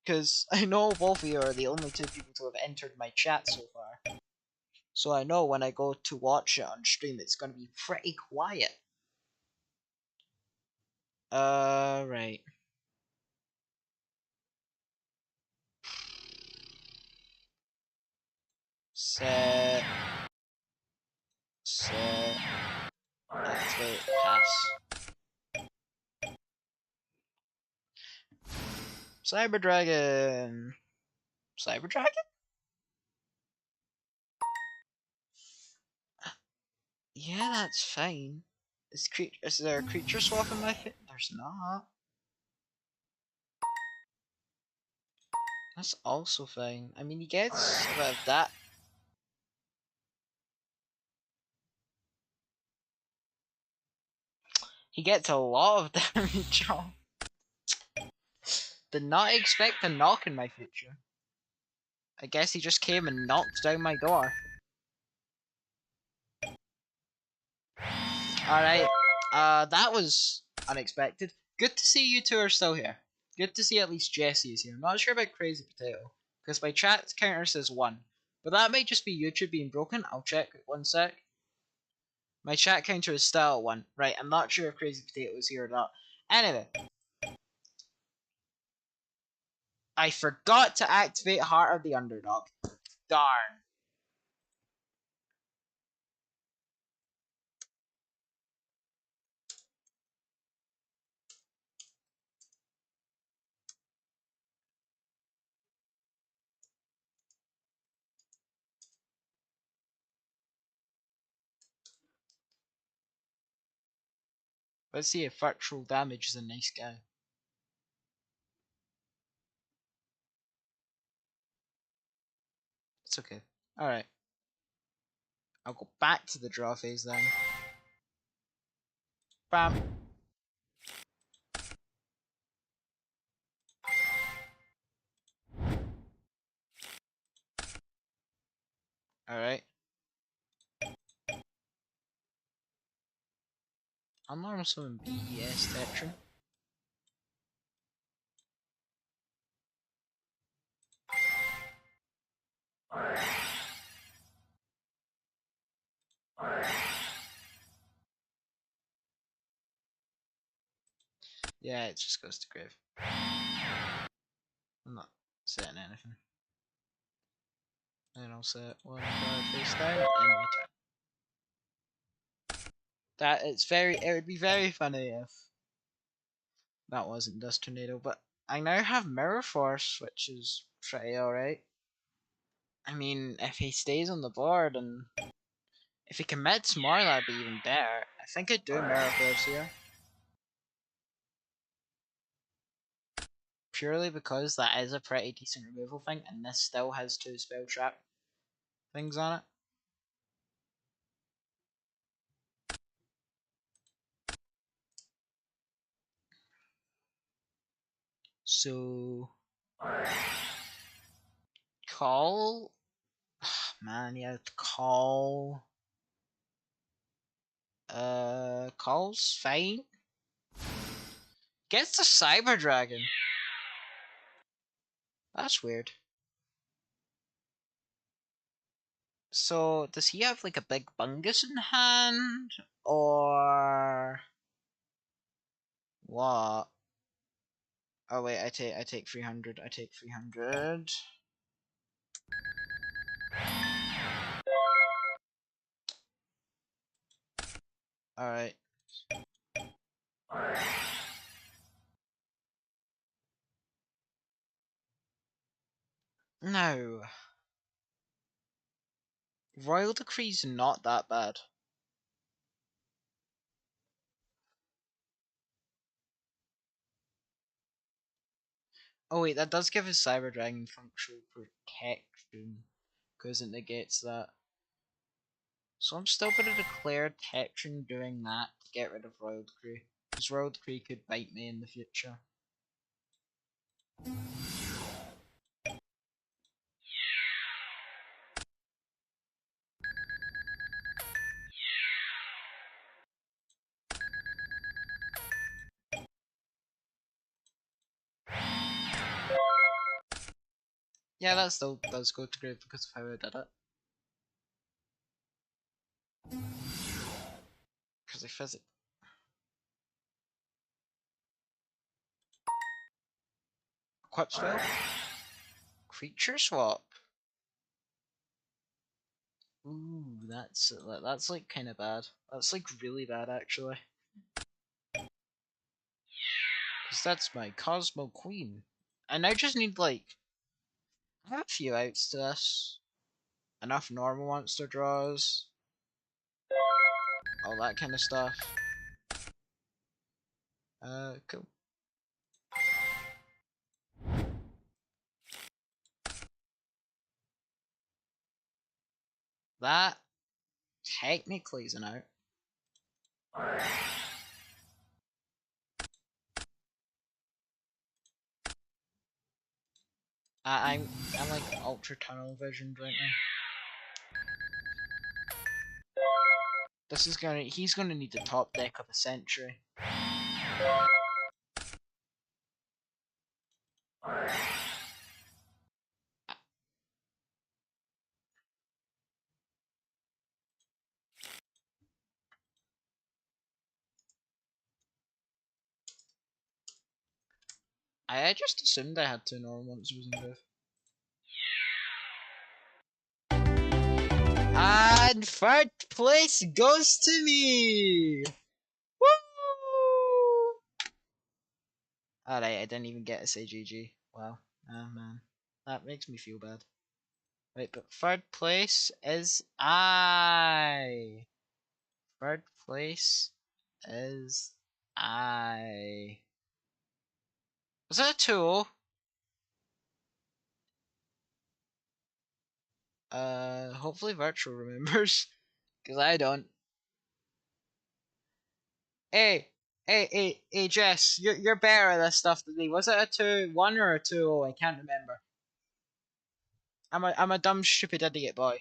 Because I know both of you are the only two people to have entered my chat so far. So I know when I go to watch it on stream, it's gonna be pretty quiet. Right. Set. Set. Activate. Pass. Cyber Dragon. Cyber Dragon? Yeah, that's fine. Is there a creature swap in my fit? There's not. That's also fine. I mean, he gets a bit of that. He gets a lot of damage off. Did not expect a knock in my future. I guess he just came and knocked down my door. Alright. That was unexpected. Good to see you two are still here. Good to see at least Jesse is here. I'm not sure about Crazy Potato, because my chat counter says 1. But that might just be YouTube being broken. I'll check. 1 sec. My chat counter is still at 1. Right, I'm not sure if Crazy Potato is here or not. Anyway. I forgot to activate Heart of the Underdog. Darn. Let's see if Virtual Damage is a nice guy. It's okay. Alright. I'll go back to the draw phase then. Bam. Alright. Unlearn some BS Tetrum. Yeah, it just goes to grave. I'm not setting anything. Then I'll set one card face down and my turn. That it would be very funny if that wasn't Dust Tornado, but I now have Mirror Force, which is pretty alright. I mean, if he stays on the board and if he commits more, that'd be even better. I think I'd do Mirror Force here. Purely because that is a pretty decent removal thing, and this still has 2 spell trap things on it. So call, man, yeah, call. Call's fine. Gets the Cyber Dragon. That's weird. So does he have like a big bungus in hand, or what? Oh wait, I take 300. I take 300. All right. No. Royal Decree's not that bad. Oh wait, that does give his Cyber Dragon functional protection, because it negates that. So I'm still gonna declare Tection doing that to get rid of Royal Decree. Because Royal Decree could bite me in the future. Yeah, that still does go to grave because of how I did it. Because I physic. Equip spell? Creature swap. Ooh, that's like kind of bad. That's like really bad actually. Because that's my Cosmo Queen. And I just need like, I have a few outs to this. Enough normal monster draws. All that kind of stuff. Cool. That technically is an out. I'm like ultra tunnel visioned right now. He's gonna need the top deck of the century. I just assumed I had 2 normal monsters in grave. And 3rd place goes to me! Woo! Alright, I didn't even get to say GG. Wow. Oh man. That makes me feel bad. Right, but 3rd place is I. 3rd place is I. Was that a 2? Hopefully Virtual remembers. Because I don't. Hey, Jess, you're better at this stuff than me. Was it a 2-1 or a 2-0? I can't remember. I'm a dumb, stupid idiot boy.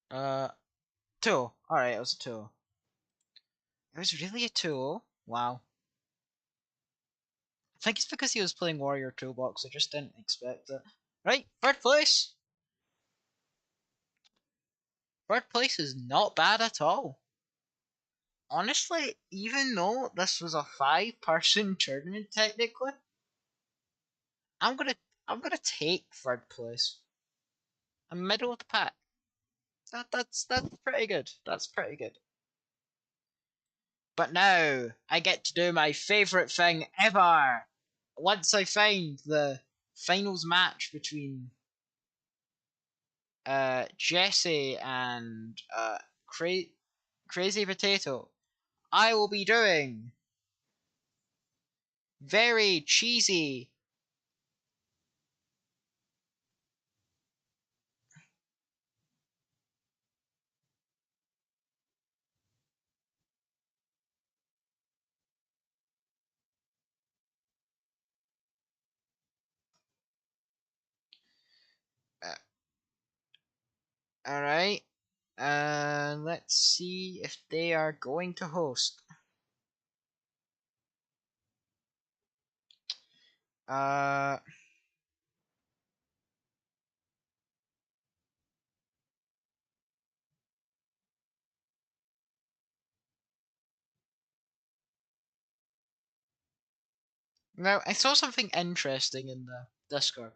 Uh, 2. Alright, it was a 2. It was really a 2. Wow. I think it's because he was playing Warrior Toolbox. I just didn't expect it. Right, third place. Third place is not bad at all. Honestly, even though this was a 5-person tournament technically, I'm gonna I'm gonna take third place. I'm middle of the pack. That's pretty good. That's pretty good. But now I get to do my favourite thing ever. Once I find the finals match between Jesse and Crazy Potato, I will be doing very cheesy. Uh, all right. Let's see if they are going to host. Uh, Now I saw something interesting in the Discord.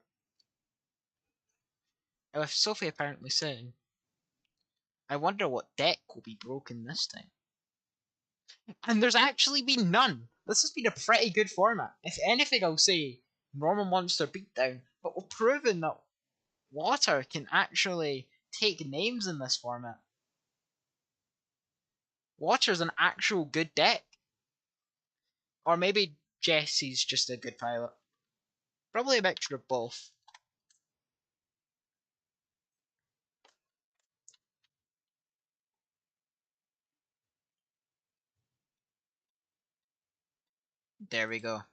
With Sophie apparently saying, "I wonder what deck will be broken this time." And there's actually been none. This has been a pretty good format. If anything, I'll say normal monster beatdown. But we've proven that water can actually take names in this format. Water's an actual good deck. Or maybe Jesse's just a good pilot. Probably a mixture of both. There we go.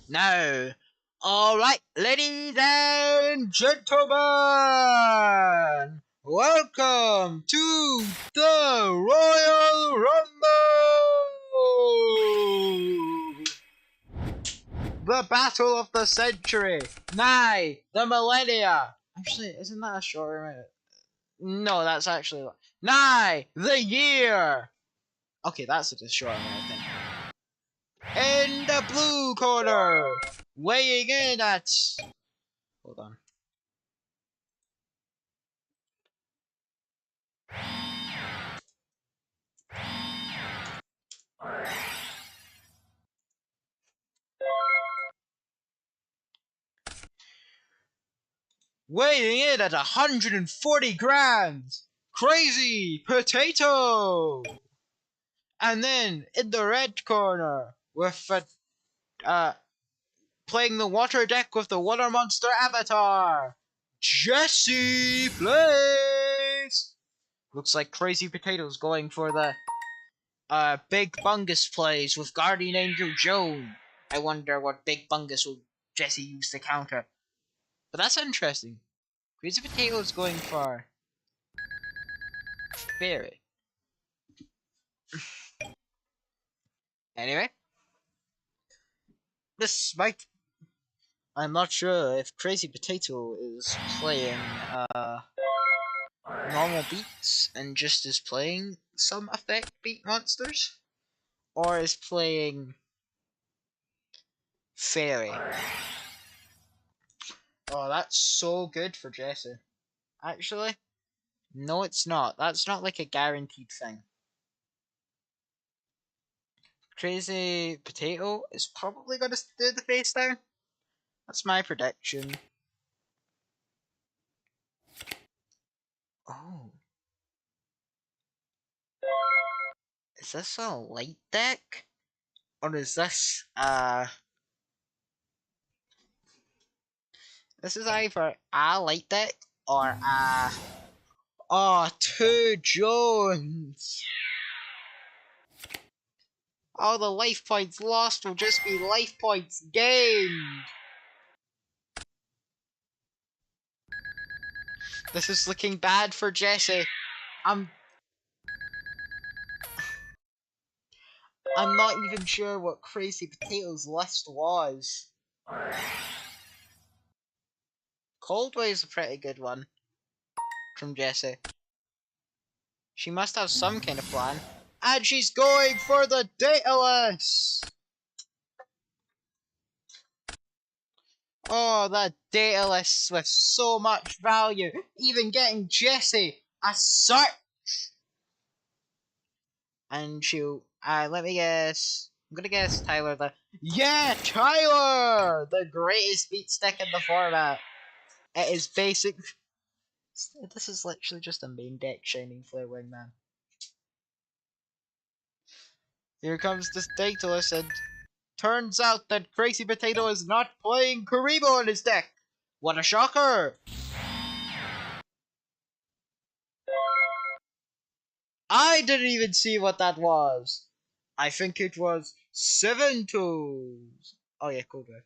Now, alright, ladies and gentlemen, welcome to the Royal Rumble! The battle of the century! Nigh the millennia! Actually, isn't that a short minute? No, that's actually. Nigh the year! Okay, that's a short minute, I think. In the blue corner, weighing in at. Hold on. Weighing in at 140 grams, Crazy Potato! And then in the red corner, with playing the water deck with the water monster avatar, Jesse plays. Looks like Crazy Potato's going for the Big Bungus plays with Guardian Angel Joan. I wonder what Big Bungus will Jesse use to counter. But that's interesting. Crazy Potato's going for Fairy. Anyway, this might. I'm not sure if Crazy Potato is playing normal beats and just is playing some effect beat monsters, or is playing Fairy. Oh, that's so good for Jesse. Actually, no, it's not. That's not like a guaranteed thing. Crazy Potato is probably going to do the face down. That's my prediction. Oh. Is this a light deck? Or is this, this is either a light deck or a. Oh, 2 Jones! All the life points lost will just be life points gained! This is looking bad for Jesse. I'm not even sure what Crazy Potato's list was. Coldway is a pretty good one from Jessie. She must have some kind of plan. And she's going for the Daedalus! Oh, that Daedalus with so much value. Even getting Jessie a search. And she'll, let me guess. I'm gonna guess Tyler the. Yeah, Tyler! The greatest beat stick in the format. It is basic. This is literally just a main deck Shining Flare Wingman. Here comes this Daedalus, and turns out that Crazy Potato is not playing Karibo in his deck. What a shocker! I didn't even see what that was. I think it was 7 tools. Oh yeah, cool guy.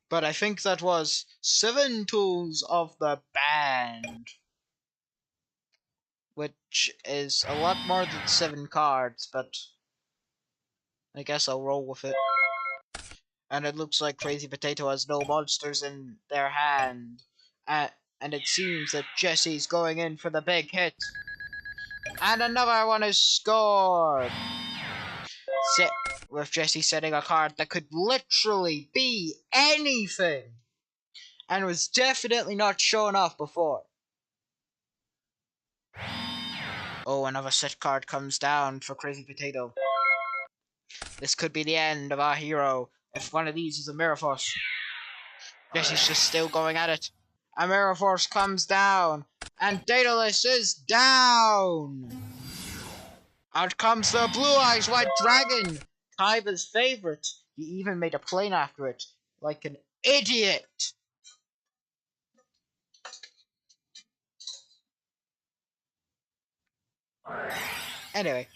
But I think that was 7 tools of the band. Which is a lot more than 7 cards, but I guess I'll roll with it. And it looks like Crazy Potato has no monsters in their hand. And it seems that Jesse's going in for the big hit. And another one is scored! Sit with Jesse setting a card that could literally be anything! And was definitely not shown off before. Oh, another set card comes down for Crazy Potato. This could be the end of our hero if one of these is a Mirror Force. Jesse's just still going at it. A Mirror Force comes down, and Daedalus is down! Out comes the Blue Eyes White Dragon, Kaiba's favorite. He even made a plane after it, like an idiot! Anyway.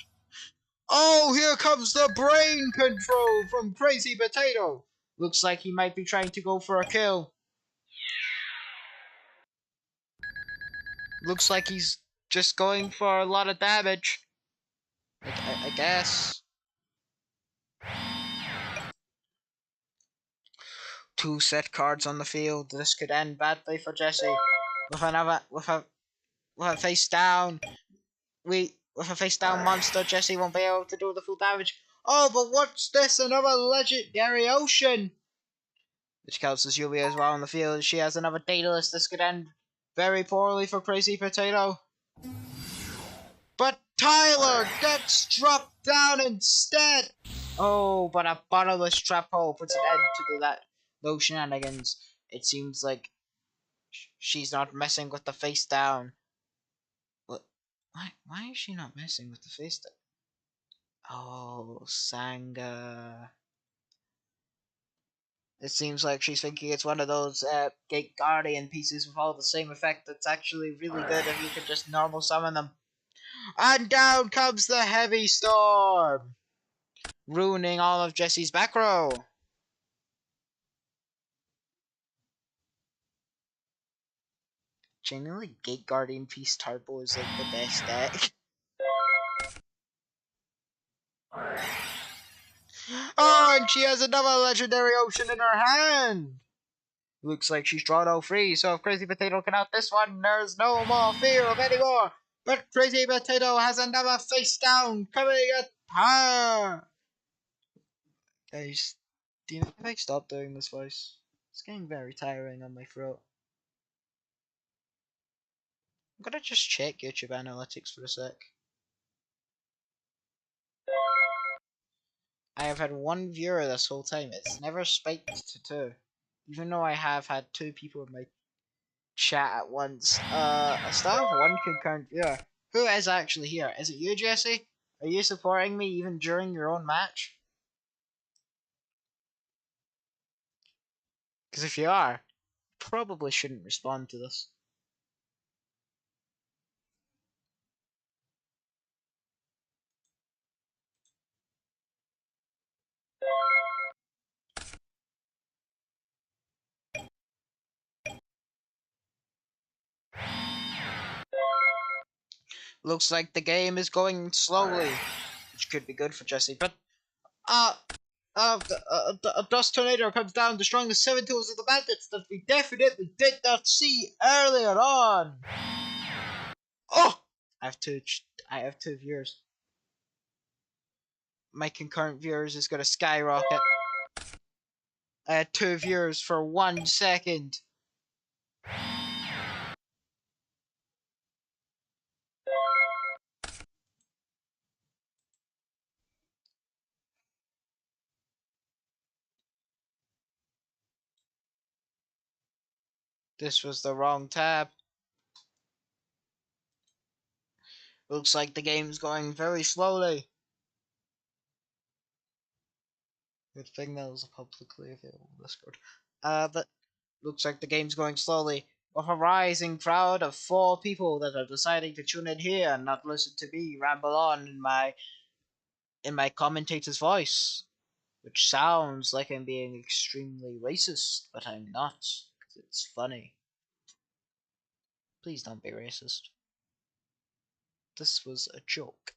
Oh, here comes the brain control from Crazy Potato! Looks like he might be trying to go for a kill. Looks like he's just going for a lot of damage. I guess. 2 set cards on the field. This could end badly for Jesse. With a face down. With a face down monster, Jesse won't be able to do the full damage. Oh, but what's this? Another legendary ocean! Which counts as Yulia as well on the field. She has another Daedalus. This could end very poorly for Crazy Potato. But Tyler gets dropped down instead! Oh, but a bottomless trap hole puts an end to those shenanigans. It seems like she's not messing with the face down. What? Why is she not messing with the face down? Oh, Sanga. It seems like she's thinking it's one of those Gate Guardian pieces with all the same effect that's actually really good if you could just normal summon them. And down comes the Heavy Storm! Ruining all of Jesse's back row. Genuinely, Gate Guardian Piece Turbo is like the best deck. Oh, and she has another legendary ocean in her hand! Looks like she's drawn all 3, so if Crazy Potato can out this one, there's no more fear of anymore! But Crazy Potato has another face down coming at her! Guys, do you know if I stop doing this voice? It's getting very tiring on my throat. I'm gonna just check YouTube analytics for a sec. I have had 1 viewer this whole time. It's never spiked to 2. Even though I have had 2 people in my chat at once. I still have 1 concurrent viewer. Who is actually here? Is it you, Jesse? Are you supporting me even during your own match? Because if you are, probably shouldn't respond to this. Looks like the game is going slowly, which could be good for Jesse, but A dust tornado comes down, destroying the 7 tools of the bandits that we definitely did not see earlier on. Oh! I have two. I have 2 viewers. My concurrent viewers is gonna skyrocket. I had 2 viewers for 1 second. This was the wrong tab. Looks like the game's going very slowly. Good thing that was a publicly available Discord. But looks like the game's going slowly. With a rising crowd of 4 people that are deciding to tune in here and not listen to me ramble on in my commentator's voice. Which sounds like I'm being extremely racist, but I'm not, because it's funny. Please don't be racist. This was a joke.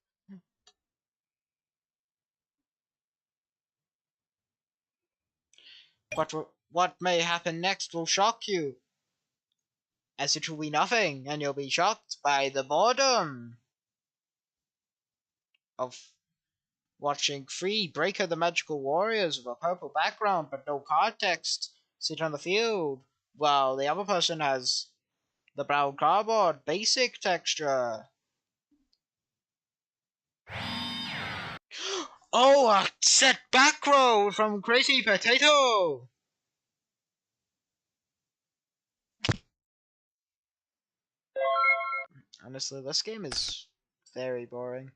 But what may happen next will shock you, as it will be nothing, and you'll be shocked by the boredom of watching 3 Breaker the Magical Warriors with a purple background but no context sit on the field, while the other person has the brown cardboard basic texture. Oh, a set back row from Crazy Potato! Honestly, this game is very boring.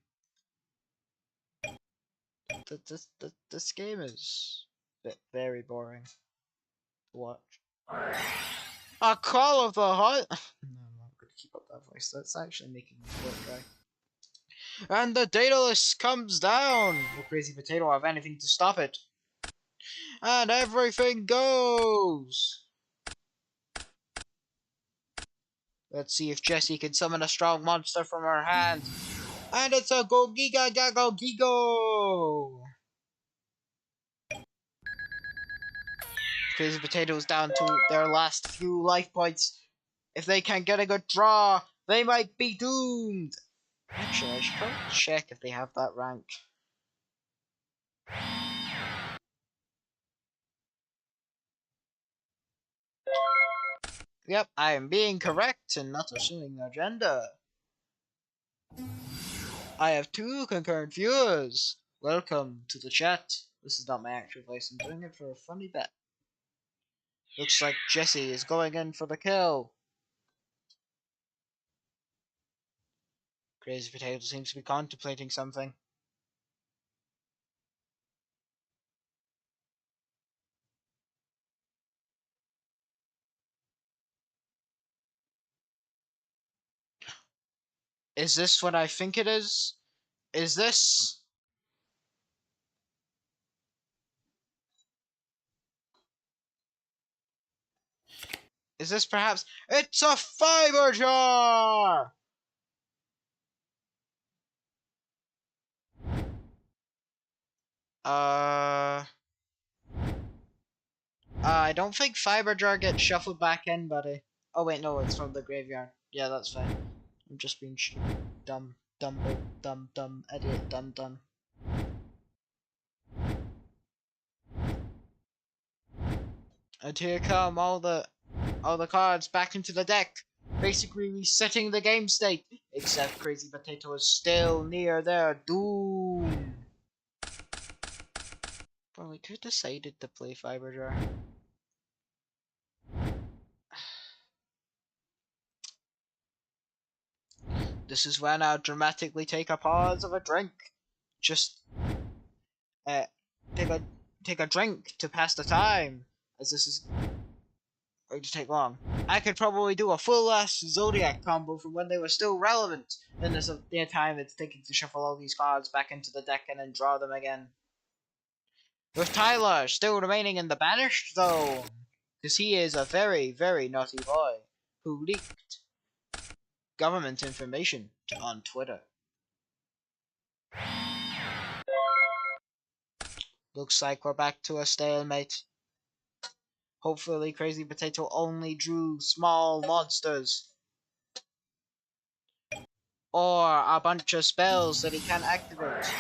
This game is very boring to watch. A call of the heart. No, I'm not going to keep up that voice. That's actually making me feel dry. And the Daedalus comes down. Will Crazy Potato have anything to stop it? And everything goes. Let's see if Jessie can summon a strong monster from her hand. And it's a Go Giga Gago Gigo! Crazy Potatoes down to their last few life points. If they can't get a good draw, they might be doomed. Actually, I should probably check if they have that rank. Yep, I am being correct and not assuming their gender. I have 2 concurrent viewers. Welcome to the chat. This is not my actual voice, I'm doing it for a funny bit. Looks like Jessie is going in for the kill. Crazy Potato seems to be contemplating something. Is this what I think it is? Is this... Is this perhaps... It's a fiber jar! I don't think fiber jar gets shuffled back in, buddy. Oh wait, no, it's from the graveyard. Yeah, that's fine. I'm just being stupid. Dumb, idiot, dumb. And here come all the cards back into the deck, basically resetting the game state. Except Crazy Potato is still near their doom. Probably could have decided to play fiber jar. This is when I'll dramatically take a pause of a drink. Just take a drink to pass the time, as this is going to take long. I could probably do a full ass Zodiac combo from when they were still relevant, in the time it's taking to shuffle all these cards back into the deck and then draw them again. With Tyler still remaining in the banished zone, because he is a very, very naughty boy who leaked government information on Twitter. Looks like we're back to a stalemate. Hopefully Crazy Potato only drew small monsters. Or a bunch of spells that he can't activate.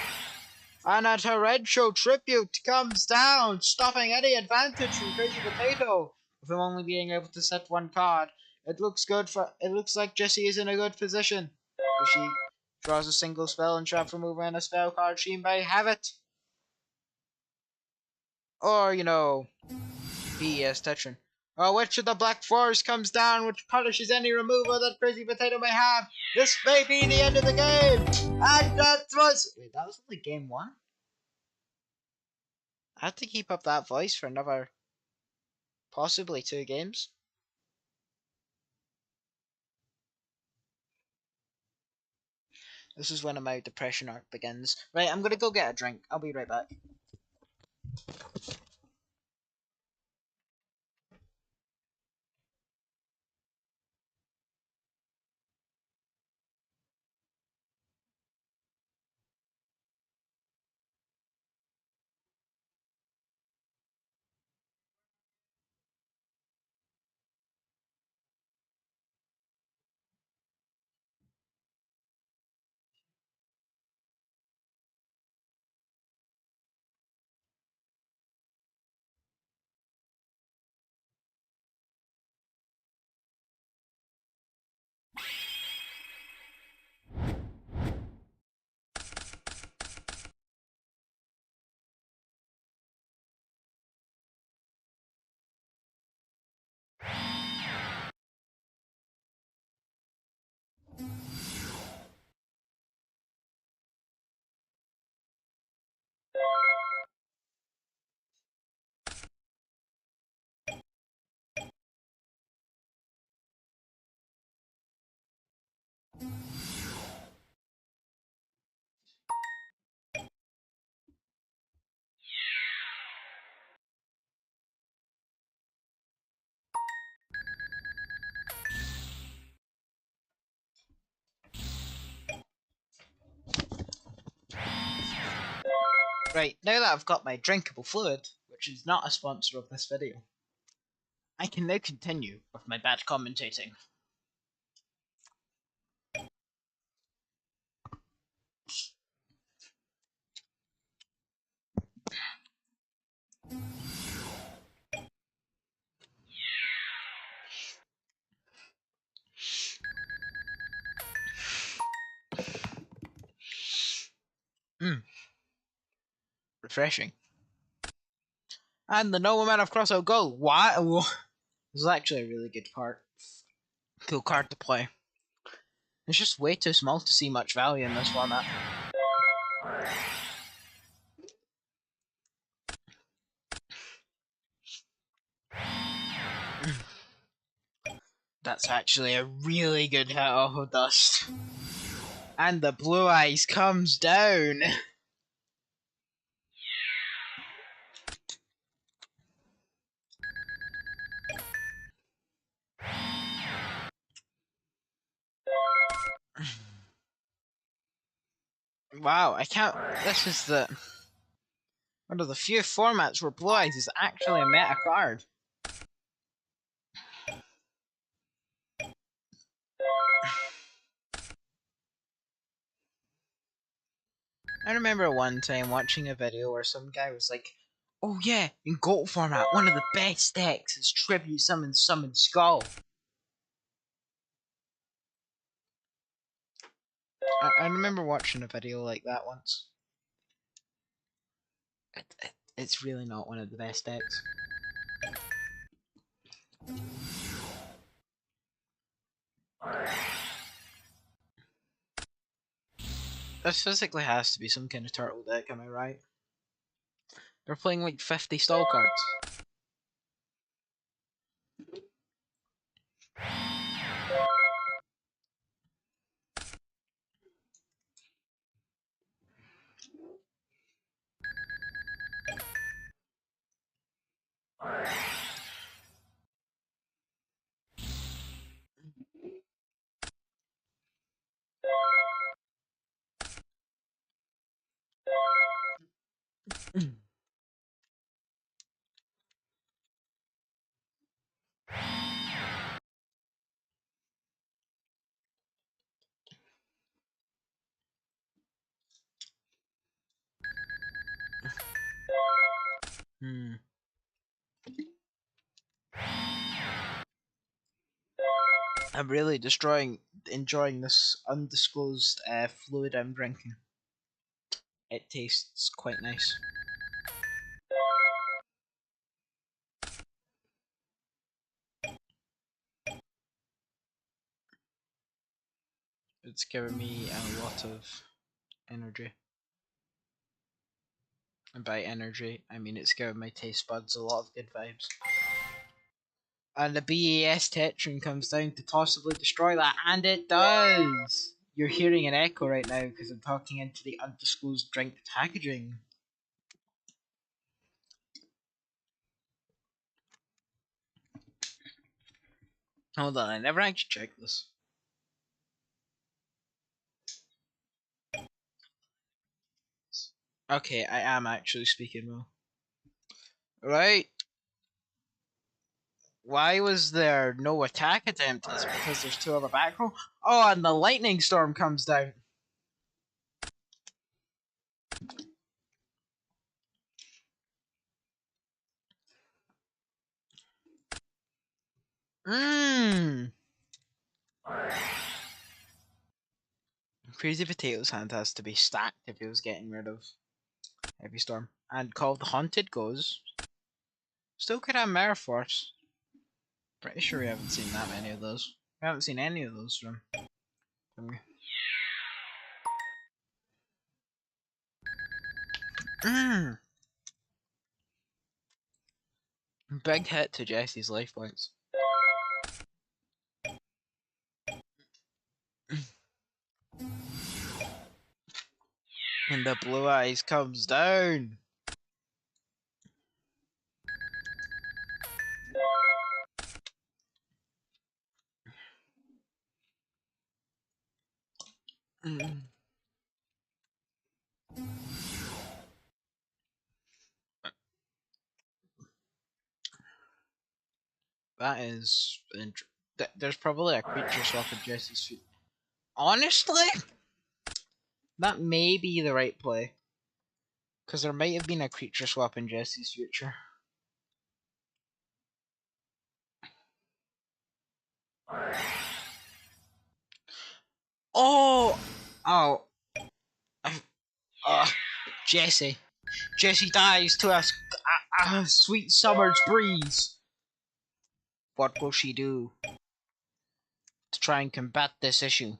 And a torrential tribute comes down, stopping any advantage from Crazy Potato, with him only being able to set one card. It looks like Jessie is in a good position. If she draws a single spell and trap remover and a spell card, she may have it. Or, BES Tetron. A Witch of the Black Forest comes down, which punishes any removal that Crazy Potato may have. This may be the end of the game! And that was... Wait, that was only game one? I had to keep up that voice for another... possibly 2 games. This is when my depression arc begins. Right, I'm gonna go get a drink. I'll be right back. Right, now that I've got my drinkable fluid, which is not a sponsor of this video, I can now continue with my bad commentating. Refreshing. And the noble man of Crossout Gold. What? This is actually a really good part. Cool card to play. It's just way too small to see much value in this format. That's actually a really good hit off of Dust. And the blue eyes comes down. Wow, I can't... This is one of the few formats where Blue Eyes is actually a meta card. I remember one time watching a video where some guy was like, oh yeah, in Gold format, one of the best decks is Tribute Summon Skull. I remember watching a video like that once. It's really not one of the best decks. This physically has to be some kind of turtle deck, am I right? They're playing like 50 stall cards. Hmm. I'm really enjoying this undisclosed fluid I'm drinking. It tastes quite nice. It's giving me a lot of energy. And by energy, I mean it's giving my taste buds a lot of good vibes. And the BAS Tetrin comes down to possibly destroy that, and it does! You're hearing an echo right now because I'm talking into the undisclosed drink packaging. Hold on, I never actually checked this. Okay, I am actually speaking well. Right? Why was there no attack attempt? Is it because there's two other back row? Oh, and the lightning storm comes down. Mmm. Crazy Potato's hand has to be stacked if he was getting rid of Heavy Storm. And Call of the Haunted goes. Still could have Mirror Force. Pretty sure we haven't seen that many of those. We haven't seen any of those from him. Mm. Big hit to Jesse's life points. And the blue eyes comes down. Mm. That is. There's probably a creature swap in Jesse's feet. Honestly, that may be the right play. Because there might have been a creature swap in Jesse's future. Oh! Oh. Uh, Jesse. Jesse dies to a sweet summer's breeze. What will she do to try and combat this issue?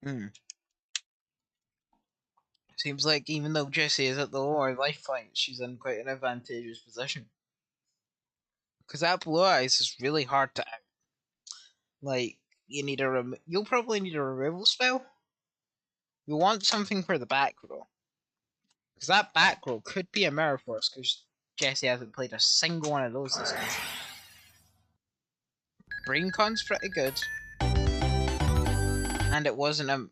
Hmm. Seems like even though Jessie is at the lower life point, she's in quite an advantageous position. Because that blue eyes is really hard to out. Like, you'll probably need a removal spell. You want something for the back row. Because that back row could be a Mirror Force, because Jessie hasn't played a single one of those this game. Braincon's pretty good. And it wasn't a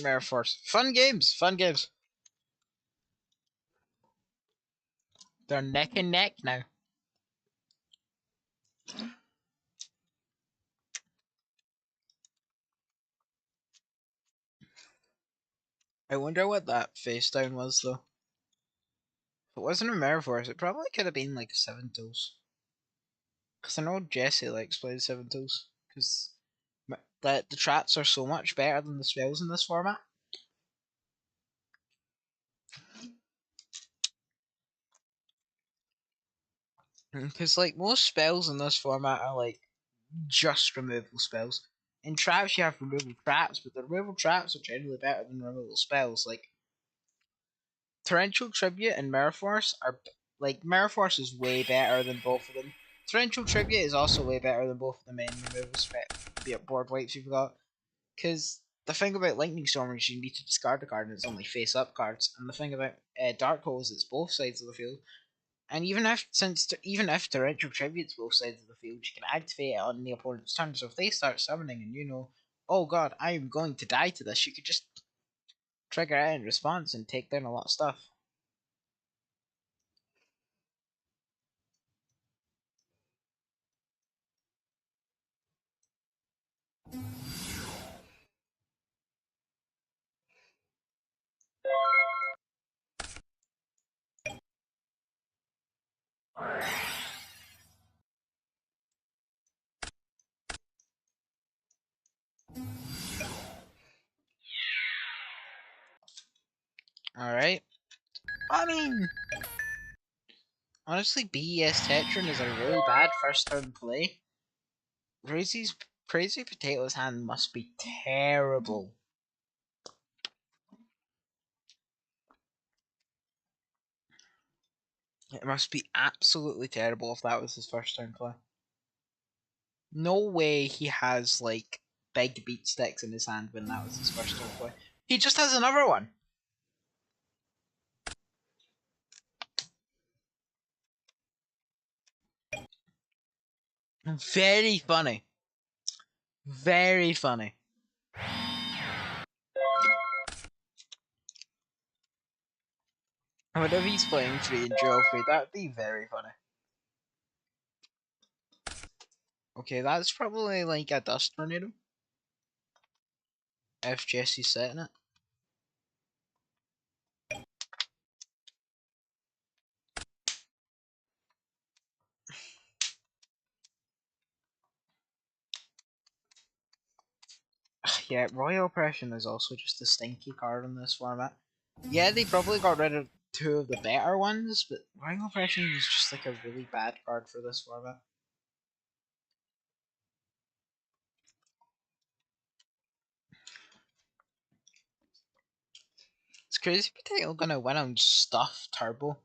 Mirror Force. Fun games, fun games. They're neck and neck now. I wonder what that face down was though. If it wasn't a Mirror Force, it probably could have been like a 7 tools. Because I know Jesse likes playing 7 tools. Because the traps are so much better than the spells in this format. Because like most spells in this format are like just removal spells. In traps you have removal traps, but the removal traps are generally better than removal spells. Like Torrential Tribute and Mirror Force are like Mirror Force is way better than both of them. Torrential Tribute is also way better than both of the main removal spell, be it board wipes you forgot. Because the thing about Lightning Storm is you need to discard a card and it's only face up cards. And the thing about Dark Hole is it's both sides of the field. And even if Torrential Tribute's both sides of the field, you can activate it on the opponent's turn. So if they start summoning and you know, oh god, I am going to die to this, you could just trigger it in response and take down a lot of stuff. Alright. I mean, honestly, BES Tetron is a really bad first turn play. Rosie's Crazy Potato's hand must be terrible. It must be absolutely terrible if that was his first turn play. No way he has, like, big beat sticks in his hand when that was his first turn play. He just has another one. Very funny. Very funny. Whenever he's playing 3 and draw 3, that'd be very funny. Okay, that's probably like a dust tornado. If Jesse's setting it. Yeah, Royal Oppression is also just a stinky card in this format. Yeah, they probably got rid of 2 of the better ones, but Royal Oppression is just like a really bad card for this format. Is Crazy Potato gonna win on Stuff Turbo?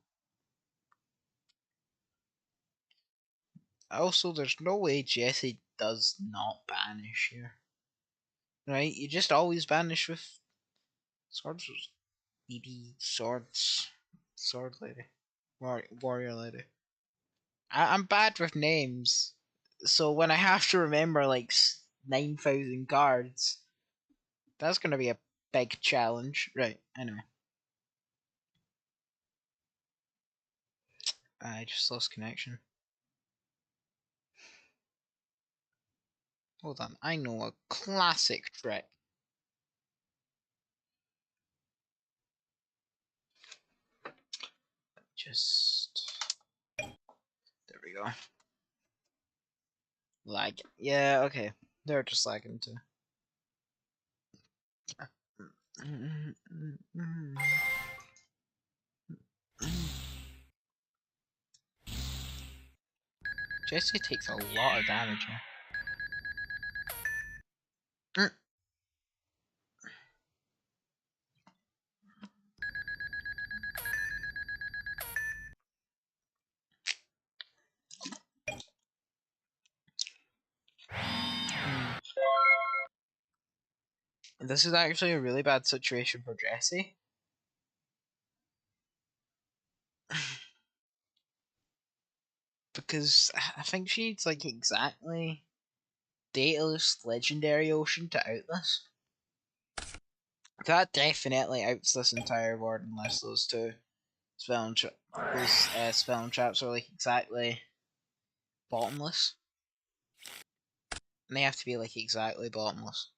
Also, there's no way Jesse does not banish here. Right? You just always banish with swords. BB swords. Sword lady. Warrior lady. I'm bad with names. So when I have to remember like 9,000 cards, that's gonna be a big challenge. Right, anyway. I just lost connection. Hold on, I know a classic trick. Just... There we go. Lag. Yeah, okay. They're just lagging too. Jesse takes a lot of damage here. This is actually a really bad situation for Jesse. Because I think she needs like exactly Daedalus Legendary Ocean to out this. That definitely outs this entire board unless those two spell and traps are like exactly bottomless. And they have to be like exactly bottomless.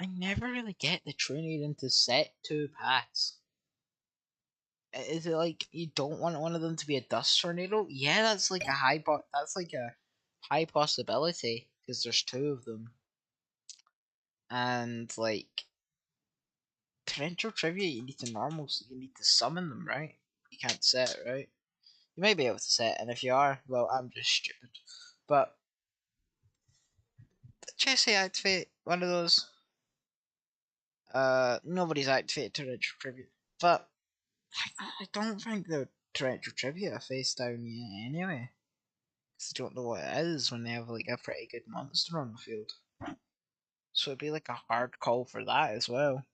I never really get the true need into set 2 paths. Is it like you don't want one of them to be a dust tornado? Yeah, that's like a high possibility because there's 2 of them, and like torrential trivia, you need to summon them, right? You can't set, right? You may be able to set, and if you are, well, I'm just stupid. But Jesse activate one of those. Nobody's activated torrential trivia, but I don't think torrential tribute a face down yet anyway. Because I don't know what it is when they have like a pretty good monster on the field. So it'd be like a hard call for that as well.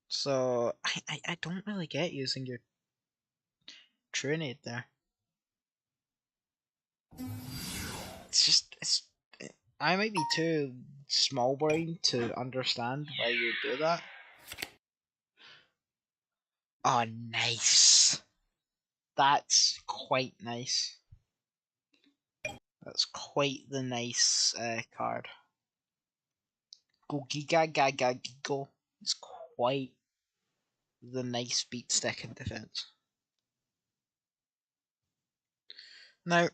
So I don't really get using your Trinade there. It's just I might be too small brain to understand why you do that. Oh, nice. That's quite nice. That's quite the nice card. Go Giga Gaga Gigo. It's quite the nice beat stick in defense. Now,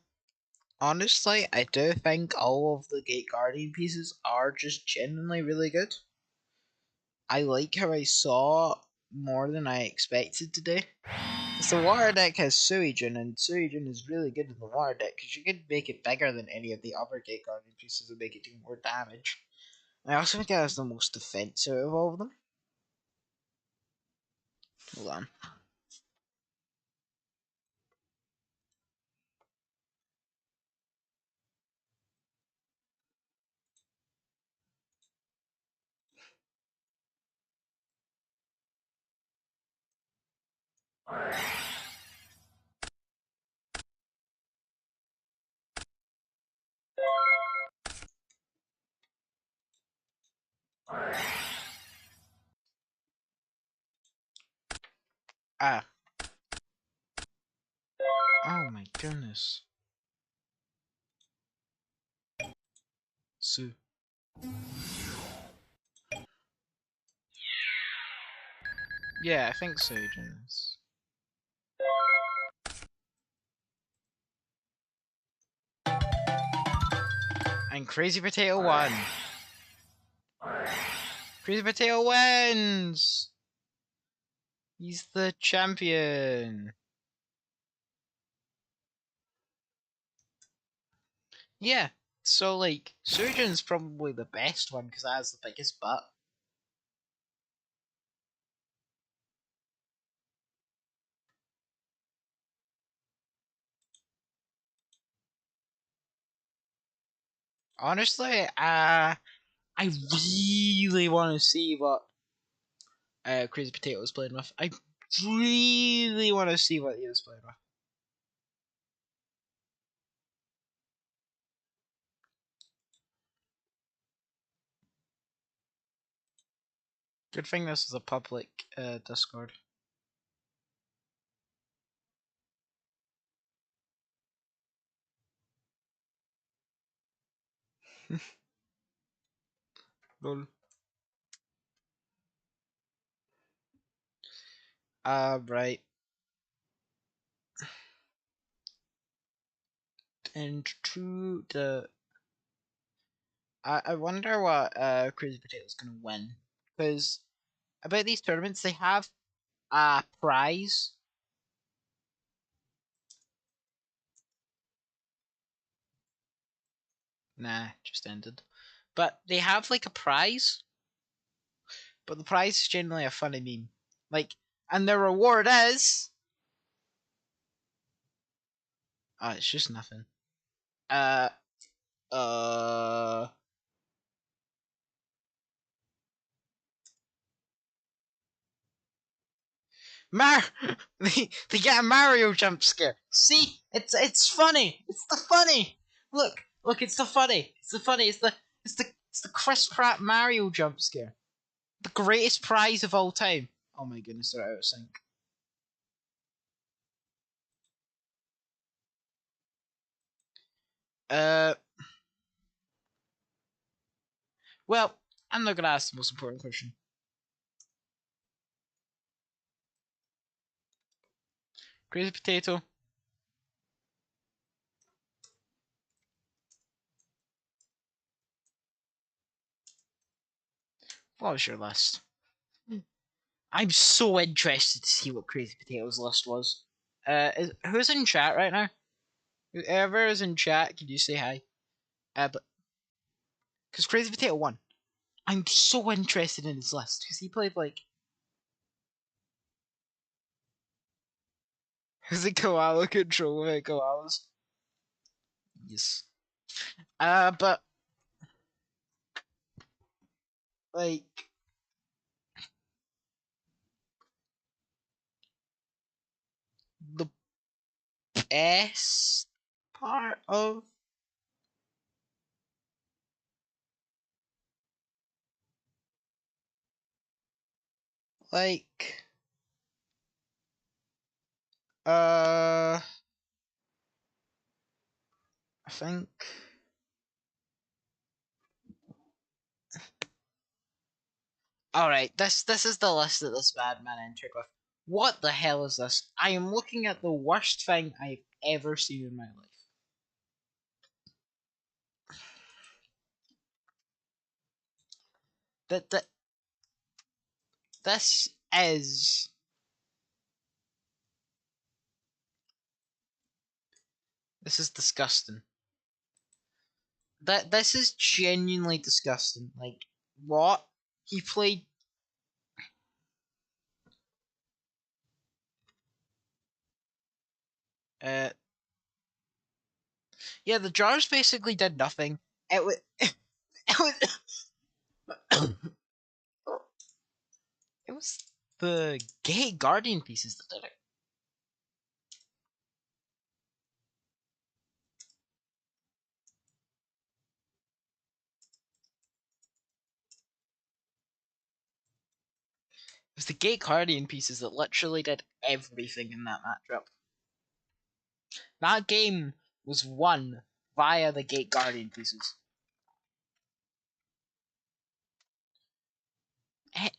honestly, I do think all of the Gate Guardian pieces are just genuinely really good. I like how I saw more than I expected today. Because the water deck has Suijin, and Suijin is really good in the water deck because you could make it bigger than any of the other Gate Guardian pieces and make it do more damage. I also think it has the most defense out of all of them. Hold on. Ah. Oh my goodness. Su. Yeah, I think Suijin is. And Crazy Potato won. Crazy Potato wins! He's the champion. Yeah, so like, Suijin's probably the best one because it has the biggest butt. Honestly, I really want to see what Crazy Potato was playing with. I really want to see what he was playing with. Good thing this is a public Discord. Lol. Right. And to the... I wonder what Crazy Potato's gonna win. Because about these tournaments, they have a prize. Nah, just ended. But they have like a prize. But the prize is generally a funny meme. Like, and the reward is... Oh, it's just nothing. Uh, uh... Mar they get a Mario jump scare. See, it's funny. It's the funny. Look, it's the funny. It's the funny. It's the Chris Pratt Mario jump scare. The greatest prize of all time. Oh my goodness, they're out of sync. Uh, well, I'm not gonna ask the most important question. Crazy Potato. What was your list? I'm so interested to see what Crazy Potato's list was. Who's in chat right now? Whoever is in chat, can you say hi? But because Crazy Potato won, I'm so interested in his list because he played like Is it koala control without koalas? Yes. But like the best part of like uh I think alright, this is the list that this madman entered with. What the hell is this? I am looking at the worst thing I've ever seen in my life. That this is this is disgusting. This is genuinely disgusting. Like what? He played uh yeah, the jars basically did nothing. It was it was it was the gay guardian pieces that did it. It was the gay guardian pieces that literally did everything in that matchup. That game was won via the gate guardian pieces. Eh,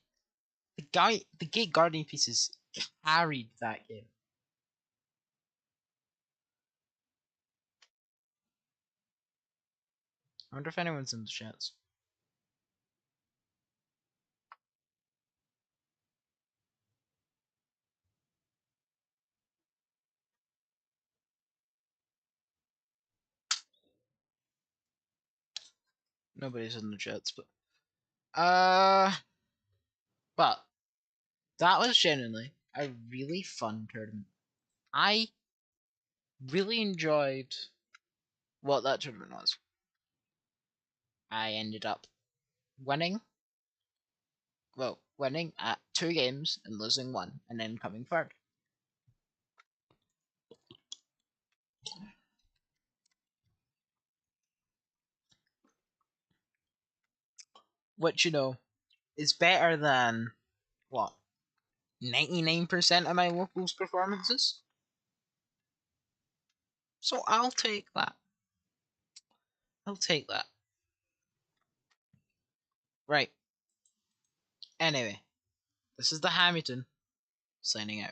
the gate guardian pieces carried that game. I wonder if anyone's in the chats. Nobody's in the chats, uh, but that was genuinely a really fun tournament. I really enjoyed what that tournament was. I ended up winning, winning at 2 games and losing one, and then coming third. Which, is better than, what, 99% of my locals' performances? So I'll take that. I'll take that. Right. Anyway, this is the Hamilton signing out.